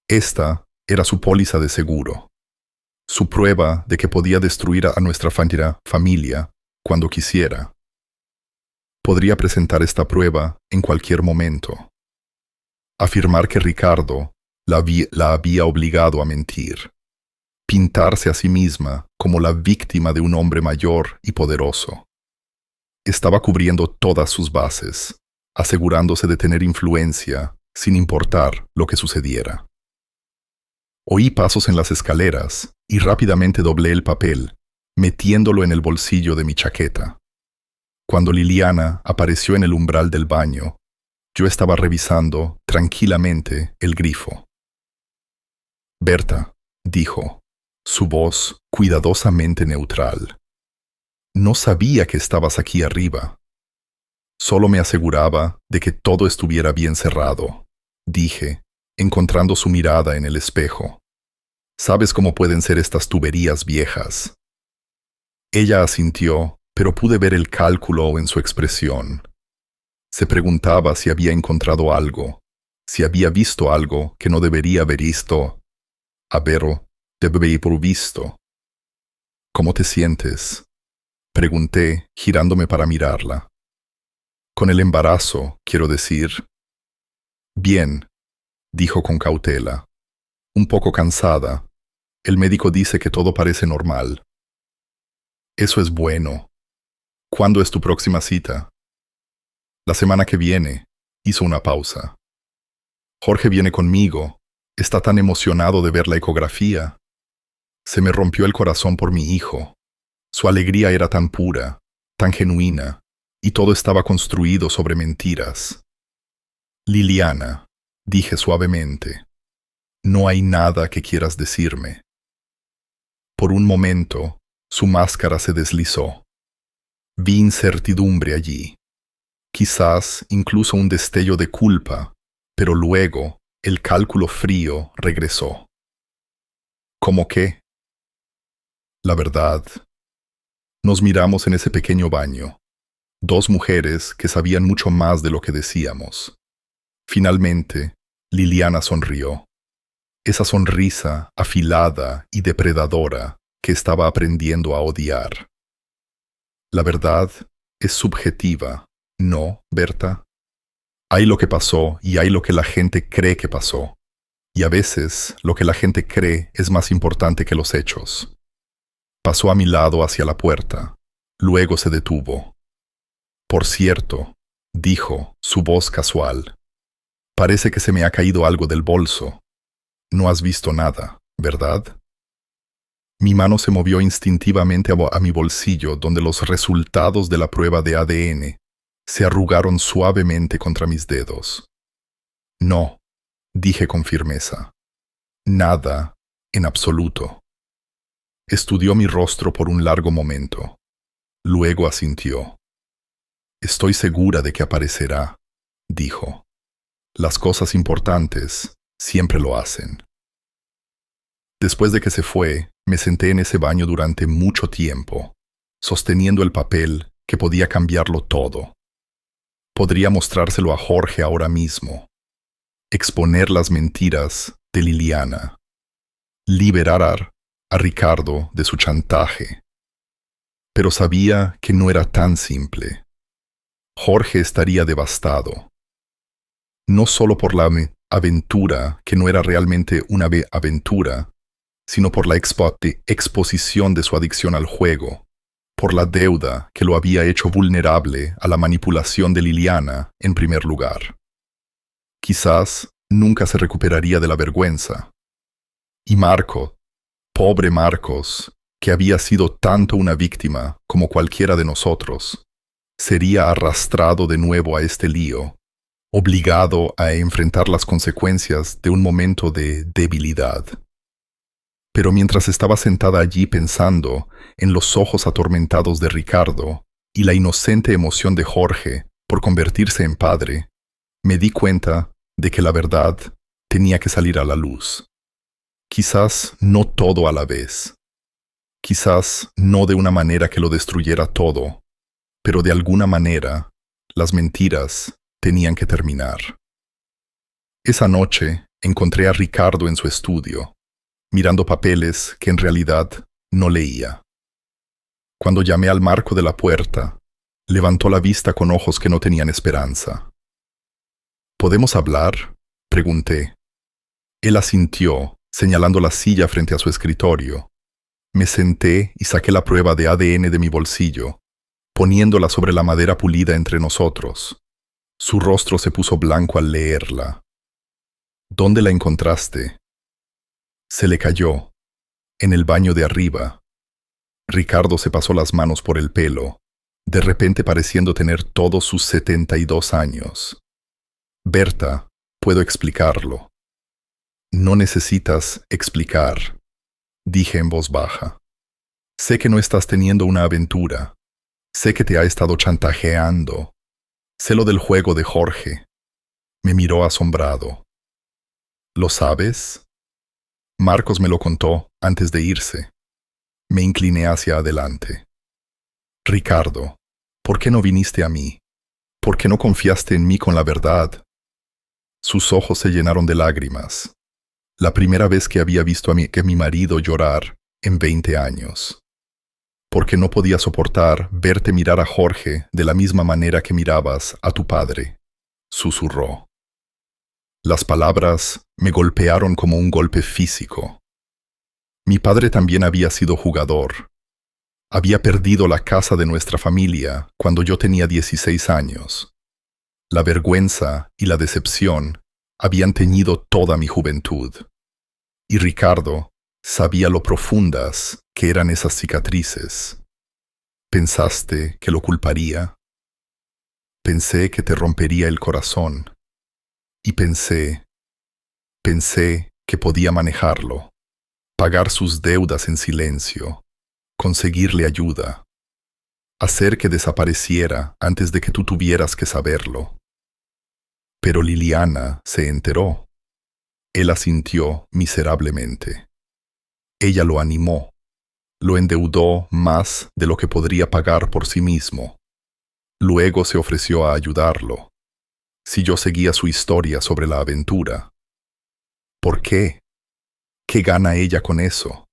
Esta era su póliza de seguro. Su prueba de que podía destruir a nuestra familia cuando quisiera. Podría presentar esta prueba en cualquier momento. Afirmar que Ricardo la había obligado a mentir. Pintarse a sí misma como la víctima de un hombre mayor y poderoso. Estaba cubriendo todas sus bases, asegurándose de tener influencia sin importar lo que sucediera. Oí pasos en las escaleras y rápidamente doblé el papel, metiéndolo en el bolsillo de mi chaqueta. Cuando Liliana apareció en el umbral del baño, yo estaba revisando tranquilamente el grifo. Berta, dijo, su voz cuidadosamente neutral. No sabía que estabas aquí arriba. Solo me aseguraba de que todo estuviera bien cerrado, dije, encontrando su mirada en el espejo. ¿Sabes cómo pueden ser estas tuberías viejas? Ella asintió, pero pude ver el cálculo en su expresión. Se preguntaba si había encontrado algo, si había visto algo que no debería haber visto. Debe haber visto. ¿Cómo te sientes?, pregunté, girándome para mirarla. Con el embarazo, quiero decir. Bien, dijo con cautela. Un poco cansada. El médico dice que todo parece normal. Eso es bueno. ¿Cuándo es tu próxima cita? La semana que viene. Hizo una pausa. Jorge viene conmigo. Está tan emocionado de ver la ecografía. Se me rompió el corazón por mi hijo. Su alegría era tan pura, tan genuina, y todo estaba construido sobre mentiras. Liliana, dije suavemente, no hay nada que quieras decirme. Por un momento, su máscara se deslizó. Vi incertidumbre allí, quizás incluso un destello de culpa, pero luego el cálculo frío regresó. ¿Cómo qué? La verdad. Nos miramos en ese pequeño baño, dos mujeres que sabían mucho más de lo que decíamos. Finalmente, Liliana sonrió. Esa sonrisa afilada y depredadora que estaba aprendiendo a odiar. La verdad es subjetiva, ¿no, Berta? Hay lo que pasó y hay lo que la gente cree que pasó. Y a veces lo que la gente cree es más importante que los hechos. Pasó a mi lado hacia la puerta. Luego se detuvo. Por cierto, dijo, su voz casual. Parece que se me ha caído algo del bolso. No has visto nada, ¿verdad? Mi mano se movió instintivamente a mi bolsillo, donde los resultados de la prueba de ADN se arrugaron suavemente contra mis dedos. No, dije con firmeza. Nada, en absoluto. Estudió mi rostro por un largo momento. Luego asintió. Estoy segura de que aparecerá, dijo. Las cosas importantes siempre lo hacen. Después de que se fue, me senté en ese baño durante mucho tiempo, sosteniendo el papel que podía cambiarlo todo. Podría mostrárselo a Jorge ahora mismo. Exponer las mentiras de Liliana. Liberar a Ricardo de su chantaje. Pero sabía que no era tan simple. Jorge estaría devastado. No solo por la aventura, que no era realmente una aventura, sino por la exposición de su adicción al juego, por la deuda que lo había hecho vulnerable a la manipulación de Liliana en primer lugar. Quizás nunca se recuperaría de la vergüenza. Y Marco, pobre Marcos, que había sido tanto una víctima como cualquiera de nosotros, sería arrastrado de nuevo a este lío, obligado a enfrentar las consecuencias de un momento de debilidad. Pero mientras estaba sentada allí pensando en los ojos atormentados de Ricardo y la inocente emoción de Jorge por convertirse en padre, me di cuenta de que la verdad tenía que salir a la luz. Quizás no todo a la vez. Quizás no de una manera que lo destruyera todo, pero de alguna manera las mentiras tenían que terminar. Esa noche encontré a Ricardo en su estudio, mirando papeles que en realidad no leía. Cuando llamé al marco de la puerta, levantó la vista con ojos que no tenían esperanza. ¿Podemos hablar?, pregunté. Él asintió, señalando la silla frente a su escritorio. Me senté y saqué la prueba de ADN de mi bolsillo, poniéndola sobre la madera pulida entre nosotros. Su rostro se puso blanco al leerla. ¿Dónde la encontraste? Se le cayó, en el baño de arriba. Ricardo se pasó las manos por el pelo, de repente pareciendo tener todos sus 72 años. Berta, puedo explicarlo. No necesitas explicar, dije en voz baja. Sé que no estás teniendo una aventura. Sé que te ha estado chantajeando. Sé lo del juego de Jorge. Me miró asombrado. ¿Lo sabes? Marcos me lo contó antes de irse. Me incliné hacia adelante. Ricardo, ¿por qué no viniste a mí? ¿Por qué no confiaste en mí con la verdad? Sus ojos se llenaron de lágrimas. La primera vez que había visto a mi marido llorar en 20 años. Porque no podía soportar verte mirar a Jorge de la misma manera que mirabas a tu padre, susurró. Las palabras me golpearon como un golpe físico. Mi padre también había sido jugador. Había perdido la casa de nuestra familia cuando yo tenía 16 años. La vergüenza y la decepción habían teñido toda mi juventud. Y Ricardo sabía lo profundas que eran esas cicatrices. ¿Pensaste que lo culparía? Pensé que te rompería el corazón. Y pensé que podía manejarlo, pagar sus deudas en silencio, conseguirle ayuda, hacer que desapareciera antes de que tú tuvieras que saberlo. Pero Liliana se enteró. Él asintió miserablemente. Ella lo animó, lo endeudó más de lo que podría pagar por sí mismo. Luego se ofreció a ayudarlo. Si yo seguía su historia sobre la aventura. ¿Por qué? ¿Qué gana ella con eso?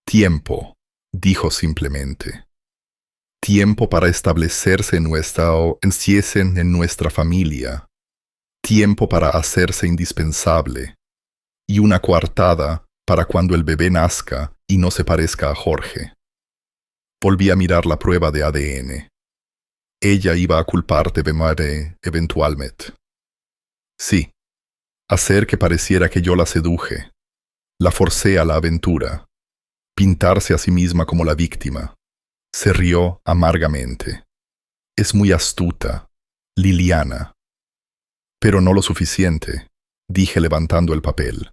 Tiempo, dijo simplemente. Tiempo para establecerse en nuestra familia. Tiempo para hacerse indispensable. Y una coartada para cuando el bebé nazca y no se parezca a Jorge. Volví a mirar la prueba de ADN. Ella iba a culparte de madre eventualmente. Sí, hacer que pareciera que yo la seduje. La forcé a la aventura. Pintarse a sí misma como la víctima. Se rió amargamente. Es muy astuta, Liliana. Pero no lo suficiente, dije levantando el papel.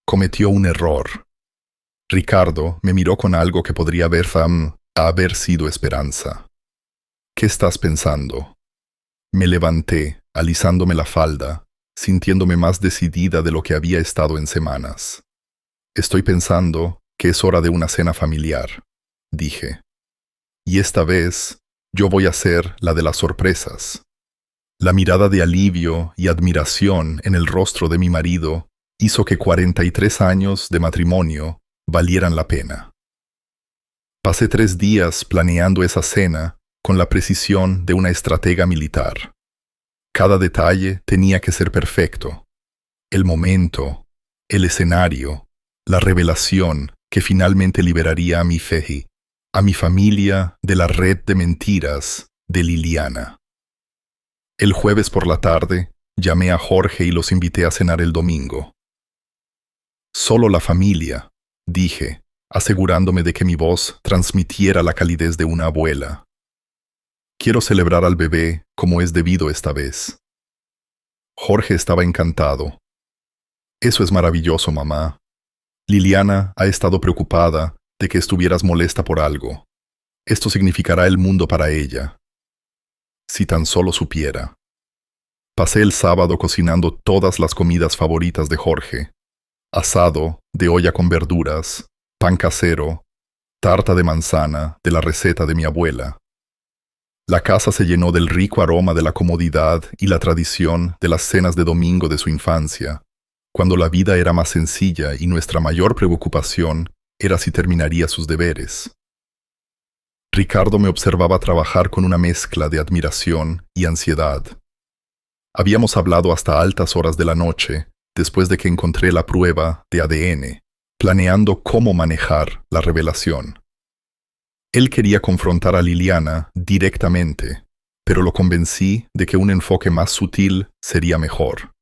Cometió un error. Ricardo me miró con algo que podría haber sido esperanza. ¿Qué estás pensando? Me levanté, alisándome la falda, sintiéndome más decidida de lo que había estado en semanas. Estoy pensando que es hora de una cena familiar, dije. Y esta vez, yo voy a ser la de las sorpresas. La mirada de alivio y admiración en el rostro de mi marido hizo que 43 años de matrimonio valieran la pena. Pasé 3 días planeando esa cena con la precisión de una estratega militar. Cada detalle tenía que ser perfecto. El momento, el escenario, la revelación que finalmente liberaría a mi familia de la red de mentiras de Liliana. El jueves por la tarde, llamé a Jorge y los invité a cenar el domingo. Solo la familia, dije, asegurándome de que mi voz transmitiera la calidez de una abuela. Quiero celebrar al bebé como es debido esta vez. Jorge estaba encantado. Eso es maravilloso, mamá. Liliana ha estado preocupada de que estuvieras molesta por algo. Esto significará el mundo para ella. Si tan solo supiera. Pasé el sábado cocinando todas las comidas favoritas de Jorge. Asado de olla con verduras, pan casero, tarta de manzana de la receta de mi abuela. La casa se llenó del rico aroma de la comodidad y la tradición de las cenas de domingo de su infancia, cuando la vida era más sencilla y nuestra mayor preocupación era si terminaría sus deberes. Ricardo me observaba trabajar con una mezcla de admiración y ansiedad. Habíamos hablado hasta altas horas de la noche, después de que encontré la prueba de ADN, planeando cómo manejar la revelación. Él quería confrontar a Liliana directamente, pero lo convencí de que un enfoque más sutil sería mejor.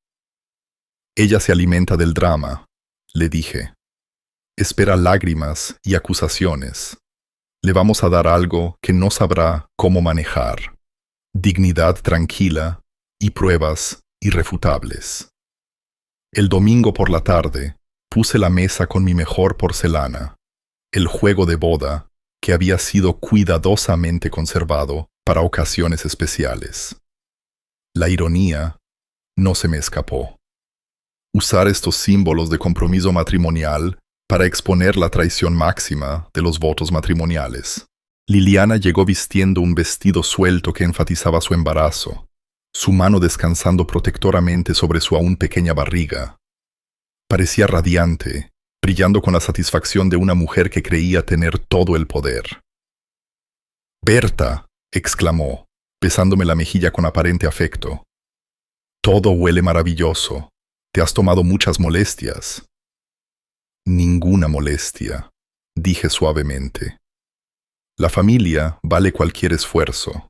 Ella se alimenta del drama, le dije. Espera lágrimas y acusaciones. Le vamos a dar algo que no sabrá cómo manejar. Dignidad tranquila y pruebas irrefutables. El domingo por la tarde, puse la mesa con mi mejor porcelana, el juego de boda, que había sido cuidadosamente conservado para ocasiones especiales. La ironía no se me escapó. Usar estos símbolos de compromiso matrimonial para exponer la traición máxima de los votos matrimoniales. Liliana llegó vistiendo un vestido suelto que enfatizaba su embarazo, su mano descansando protectoramente sobre su aún pequeña barriga. Parecía radiante, brillando con la satisfacción de una mujer que creía tener todo el poder. «Berta», exclamó, besándome la mejilla con aparente afecto. «Todo huele maravilloso. Te has tomado muchas molestias». «Ninguna molestia», dije suavemente. «La familia vale cualquier esfuerzo».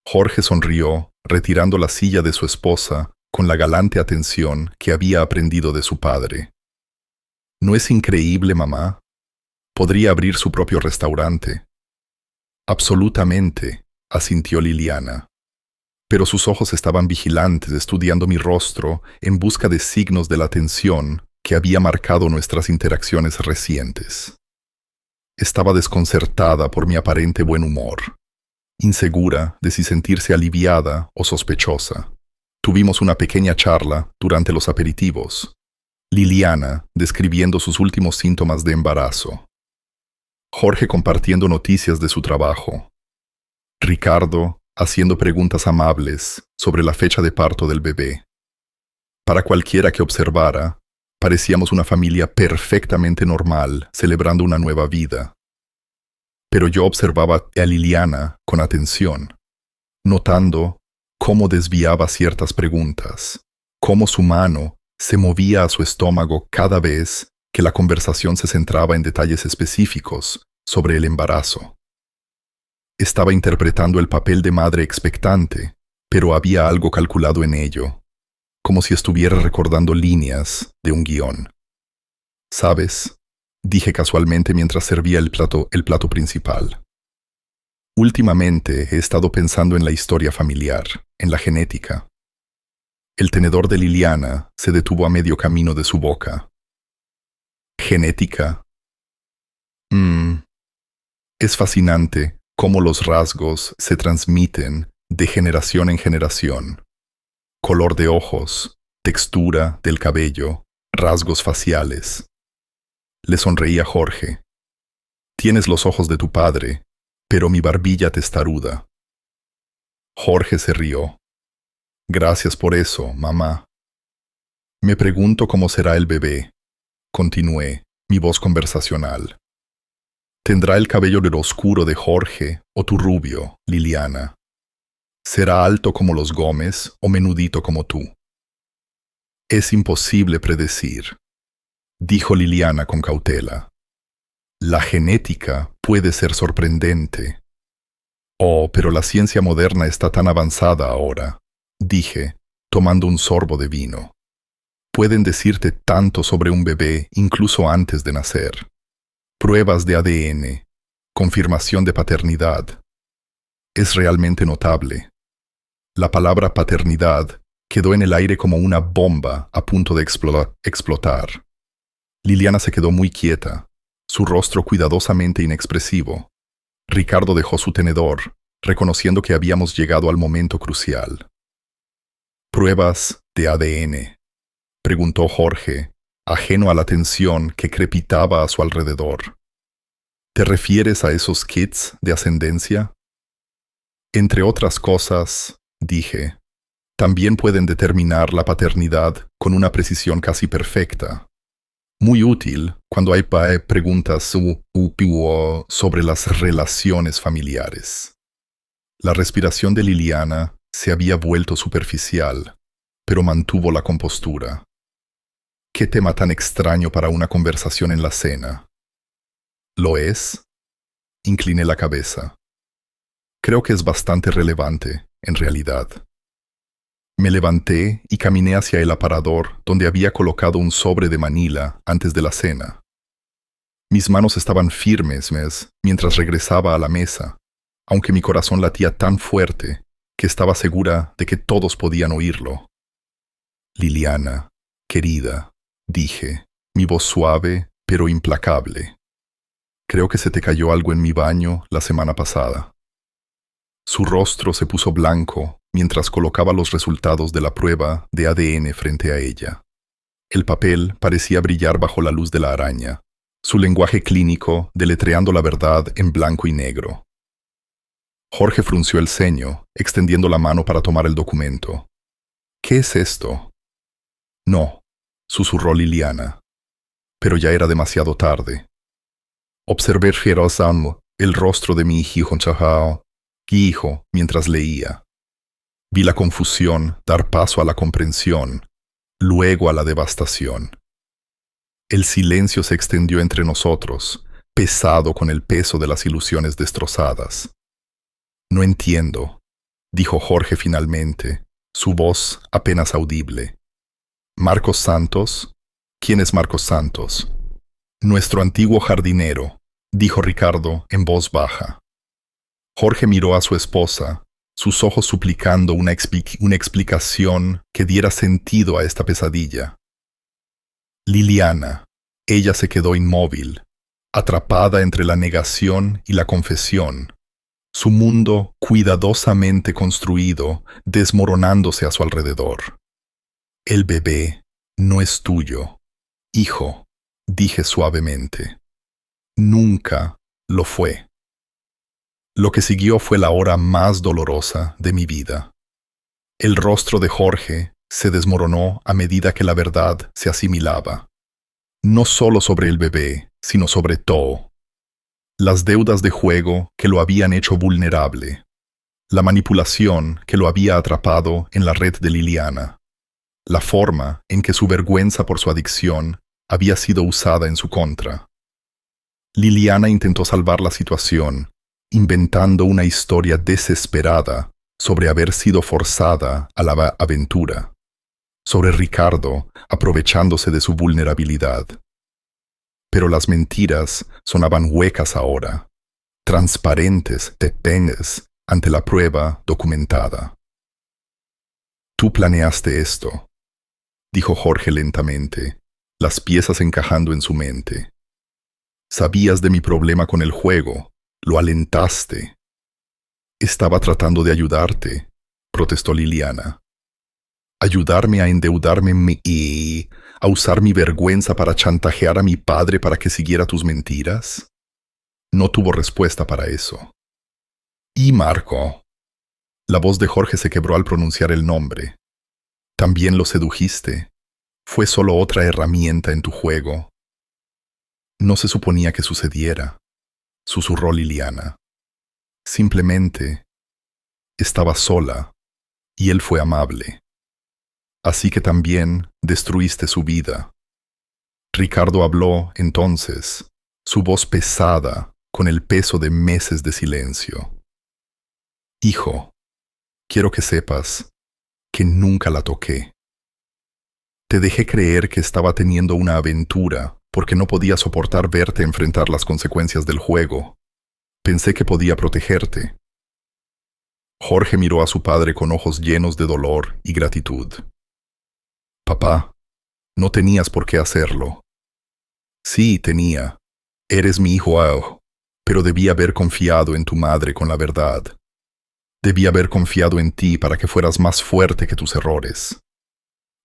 Jorge sonrió, retirando la silla de su esposa con la galante atención que había aprendido de su padre. «¿No es increíble, mamá? Podría abrir su propio restaurante». «Absolutamente», asintió Liliana. Pero sus ojos estaban vigilantes, estudiando mi rostro en busca de signos de la tensión que había marcado nuestras interacciones recientes. Estaba desconcertada por mi aparente buen humor, insegura de si sentirse aliviada o sospechosa. Tuvimos una pequeña charla durante los aperitivos, Liliana describiendo sus últimos síntomas de embarazo, Jorge compartiendo noticias de su trabajo, Ricardo haciendo preguntas amables sobre la fecha de parto del bebé. Para cualquiera que observara, parecíamos una familia perfectamente normal, celebrando una nueva vida. Pero yo observaba a Liliana con atención, notando cómo desviaba ciertas preguntas, cómo su mano se movía a su estómago cada vez que la conversación se centraba en detalles específicos sobre el embarazo. Estaba interpretando el papel de madre expectante, pero había algo calculado en ello, como si estuviera recordando líneas de un guión. «¿Sabes?», dije casualmente mientras servía el plato principal. «Últimamente he estado pensando en la historia familiar, en la genética». El tenedor de Liliana se detuvo a medio camino de su boca. «¿Genética?» Es fascinante cómo los rasgos se transmiten de generación en generación. Color de ojos, textura del cabello, rasgos faciales. Le sonreía Jorge. «Tienes los ojos de tu padre, pero mi barbilla testaruda». Jorge se rió. «Gracias por eso, mamá». «Me pregunto cómo será el bebé», continué, mi voz conversacional. «¿Tendrá el cabello del oscuro de Jorge o tu rubio, Liliana? ¿Será alto como los Gómez o menudito como tú?» «Es imposible predecir», dijo Liliana con cautela. «La genética puede ser sorprendente». «Oh, pero la ciencia moderna está tan avanzada ahora», dije, tomando un sorbo de vino. «Pueden decirte tanto sobre un bebé incluso antes de nacer. Pruebas de ADN, confirmación de paternidad. Es realmente notable». La palabra paternidad quedó en el aire como una bomba a punto de explotar. Liliana se quedó muy quieta, su rostro cuidadosamente inexpresivo. Ricardo dejó su tenedor, reconociendo que habíamos llegado al momento crucial. «¿Pruebas de ADN?», preguntó Jorge, ajeno a la tensión que crepitaba a su alrededor. «¿Te refieres a esos kits de ascendencia?» «Entre otras cosas», dije, «también pueden determinar la paternidad con una precisión casi perfecta. Muy útil cuando hay preguntas sobre las relaciones familiares». La respiración de Liliana se había vuelto superficial, pero mantuvo la compostura. «¿Qué tema tan extraño para una conversación en la cena?» «¿Lo es?», incliné la cabeza. «Creo que es bastante relevante, en realidad». Me levanté y caminé hacia el aparador donde había colocado un sobre de Manila antes de la cena. Mis manos estaban firmes mientras regresaba a la mesa, aunque mi corazón latía tan fuerte que estaba segura de que todos podían oírlo. «Liliana, querida», dije, mi voz suave pero implacable. «Creo que se te cayó algo en mi baño la semana pasada». Su rostro se puso blanco mientras colocaba los resultados de la prueba de ADN frente a ella. El papel parecía brillar bajo la luz de la araña, su lenguaje clínico deletreando la verdad en blanco y negro. Jorge frunció el ceño, extendiendo la mano para tomar el documento. ¿Qué es esto? No, susurró Liliana. Pero ya era demasiado tarde. Observé fierosamente el rostro de mi hijo mientras leía. Vi la confusión dar paso a la comprensión, luego a la devastación. El silencio se extendió entre nosotros, pesado con el peso de las ilusiones destrozadas. No entiendo, dijo Jorge finalmente, su voz apenas audible. ¿Marcos Santos? ¿Quién es Marcos Santos? Nuestro antiguo jardinero, dijo Ricardo en voz baja. Jorge miró a su esposa, sus ojos suplicando una explicación que diera sentido a esta pesadilla. Liliana, ella se quedó inmóvil, atrapada entre la negación y la confesión, su mundo cuidadosamente construido desmoronándose a su alrededor. El bebé no es tuyo, hijo, dije suavemente. Nunca lo fue. Lo que siguió fue la hora más dolorosa de mi vida. El rostro de Jorge se desmoronó a medida que la verdad se asimilaba. No solo sobre el bebé, sino sobre todo. Las deudas de juego que lo habían hecho vulnerable. La manipulación que lo había atrapado en la red de Liliana. La forma en que su vergüenza por su adicción había sido usada en su contra. Liliana intentó salvar la situación, inventando una historia desesperada sobre haber sido forzada a la aventura, sobre Ricardo aprovechándose de su vulnerabilidad. Pero las mentiras sonaban huecas ahora, transparentes, dependes ante la prueba documentada. Tú planeaste esto, dijo Jorge lentamente, las piezas encajando en su mente. Sabías de mi problema con el juego, lo alentaste. Estaba tratando de ayudarte, protestó Liliana. ¿Ayudarme a endeudarme y a usar mi vergüenza para chantajear a mi padre para que siguiera tus mentiras? No tuvo respuesta para eso. ¿Y Marco? La voz de Jorge se quebró al pronunciar el nombre. También lo sedujiste. Fue solo otra herramienta en tu juego. No se suponía que sucediera, susurró Liliana. Simplemente estaba sola y él fue amable. Así que también destruiste su vida. Ricardo habló entonces, su voz pesada con el peso de meses de silencio. Hijo, quiero que sepas que nunca la toqué. Te dejé creer que estaba teniendo una aventura porque no podía soportar verte enfrentar las consecuencias del juego. Pensé que podía protegerte. Jorge miró a su padre con ojos llenos de dolor y gratitud. Papá, no tenías por qué hacerlo. Sí, tenía. Eres mi hijo, pero debí haber confiado en tu madre con la verdad. Debí haber confiado en ti para que fueras más fuerte que tus errores.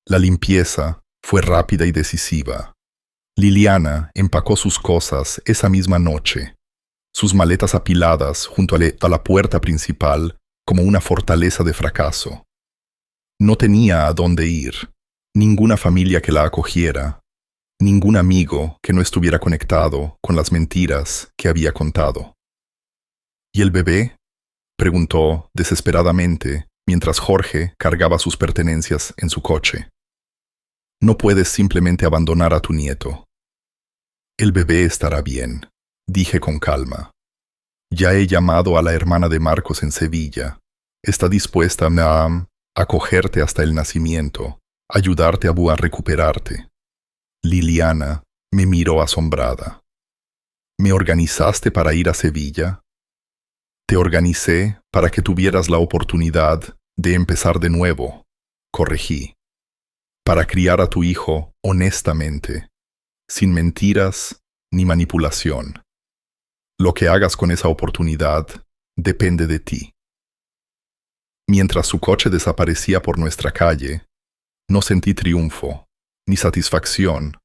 La limpieza fue rápida y decisiva. Liliana empacó sus cosas esa misma noche, sus maletas apiladas junto a la puerta principal como una fortaleza de fracaso. No tenía a dónde ir, ninguna familia que la acogiera, ningún amigo que no estuviera conectado con las mentiras que había contado. ¿Y el bebé?, preguntó desesperadamente mientras Jorge cargaba sus pertenencias en su coche. No puedes simplemente abandonar a tu nieto. El bebé estará bien, dije con calma. Ya he llamado a la hermana de Marcos en Sevilla. Está dispuesta a acogerte hasta el nacimiento, ayudarte a recuperarte. Liliana me miró asombrada. ¿Me organizaste para ir a Sevilla? Te organicé para que tuvieras la oportunidad de empezar de nuevo, corregí. Para criar a tu hijo honestamente, sin mentiras ni manipulación. Lo que hagas con esa oportunidad depende de ti. Mientras su coche desaparecía por nuestra calle, no sentí triunfo, ni satisfacción,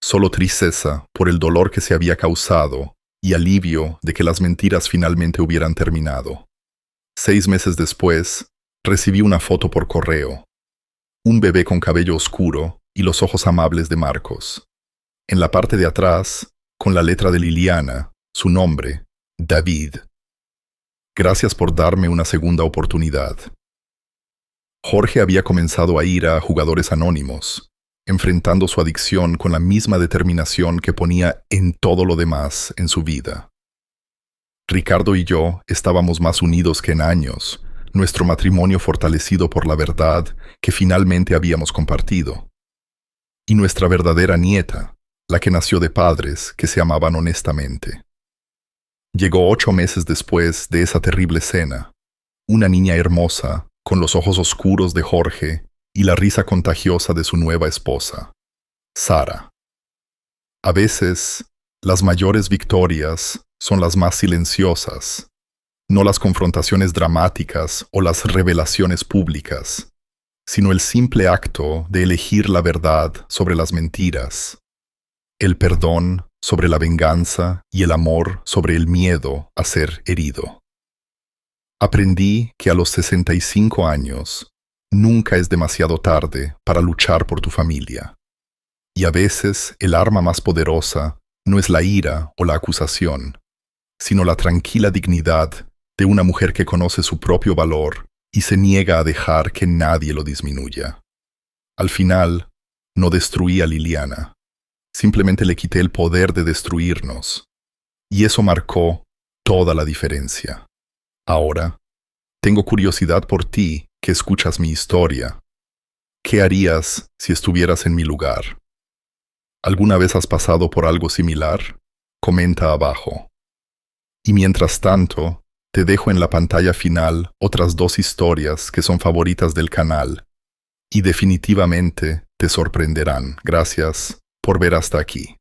Solo tristeza por el dolor que se había causado y alivio de que las mentiras finalmente hubieran terminado. 6 meses después, recibí una foto por correo. Un bebé con cabello oscuro y los ojos amables de Marcos. En la parte de atrás, con la letra de Liliana, su nombre, David. Gracias por darme una segunda oportunidad. Jorge había comenzado a ir a Jugadores Anónimos, enfrentando su adicción con la misma determinación que ponía en todo lo demás en su vida. Ricardo y yo estábamos más unidos que en años, nuestro matrimonio fortalecido por la verdad que finalmente habíamos compartido. Y nuestra verdadera nieta, la que nació de padres que se amaban honestamente. Llegó 8 meses después de esa terrible cena, una niña hermosa, con los ojos oscuros de Jorge y la risa contagiosa de su nueva esposa, Sara. A veces, las mayores victorias son las más silenciosas, no las confrontaciones dramáticas o las revelaciones públicas, sino el simple acto de elegir la verdad sobre las mentiras, el perdón sobre la venganza y el amor sobre el miedo a ser herido. Aprendí que a los 65 años nunca es demasiado tarde para luchar por tu familia. Y a veces el arma más poderosa no es la ira o la acusación, sino la tranquila dignidad de una mujer que conoce su propio valor y se niega a dejar que nadie lo disminuya. Al final, no destruí a Liliana. Simplemente le quité el poder de destruirnos. Y eso marcó toda la diferencia. Ahora, tengo curiosidad por ti que escuchas mi historia. ¿Qué harías si estuvieras en mi lugar? ¿Alguna vez has pasado por algo similar? Comenta abajo. Y mientras tanto, te dejo en la pantalla final otras 2 historias que son favoritas del canal y definitivamente te sorprenderán. Gracias por ver hasta aquí.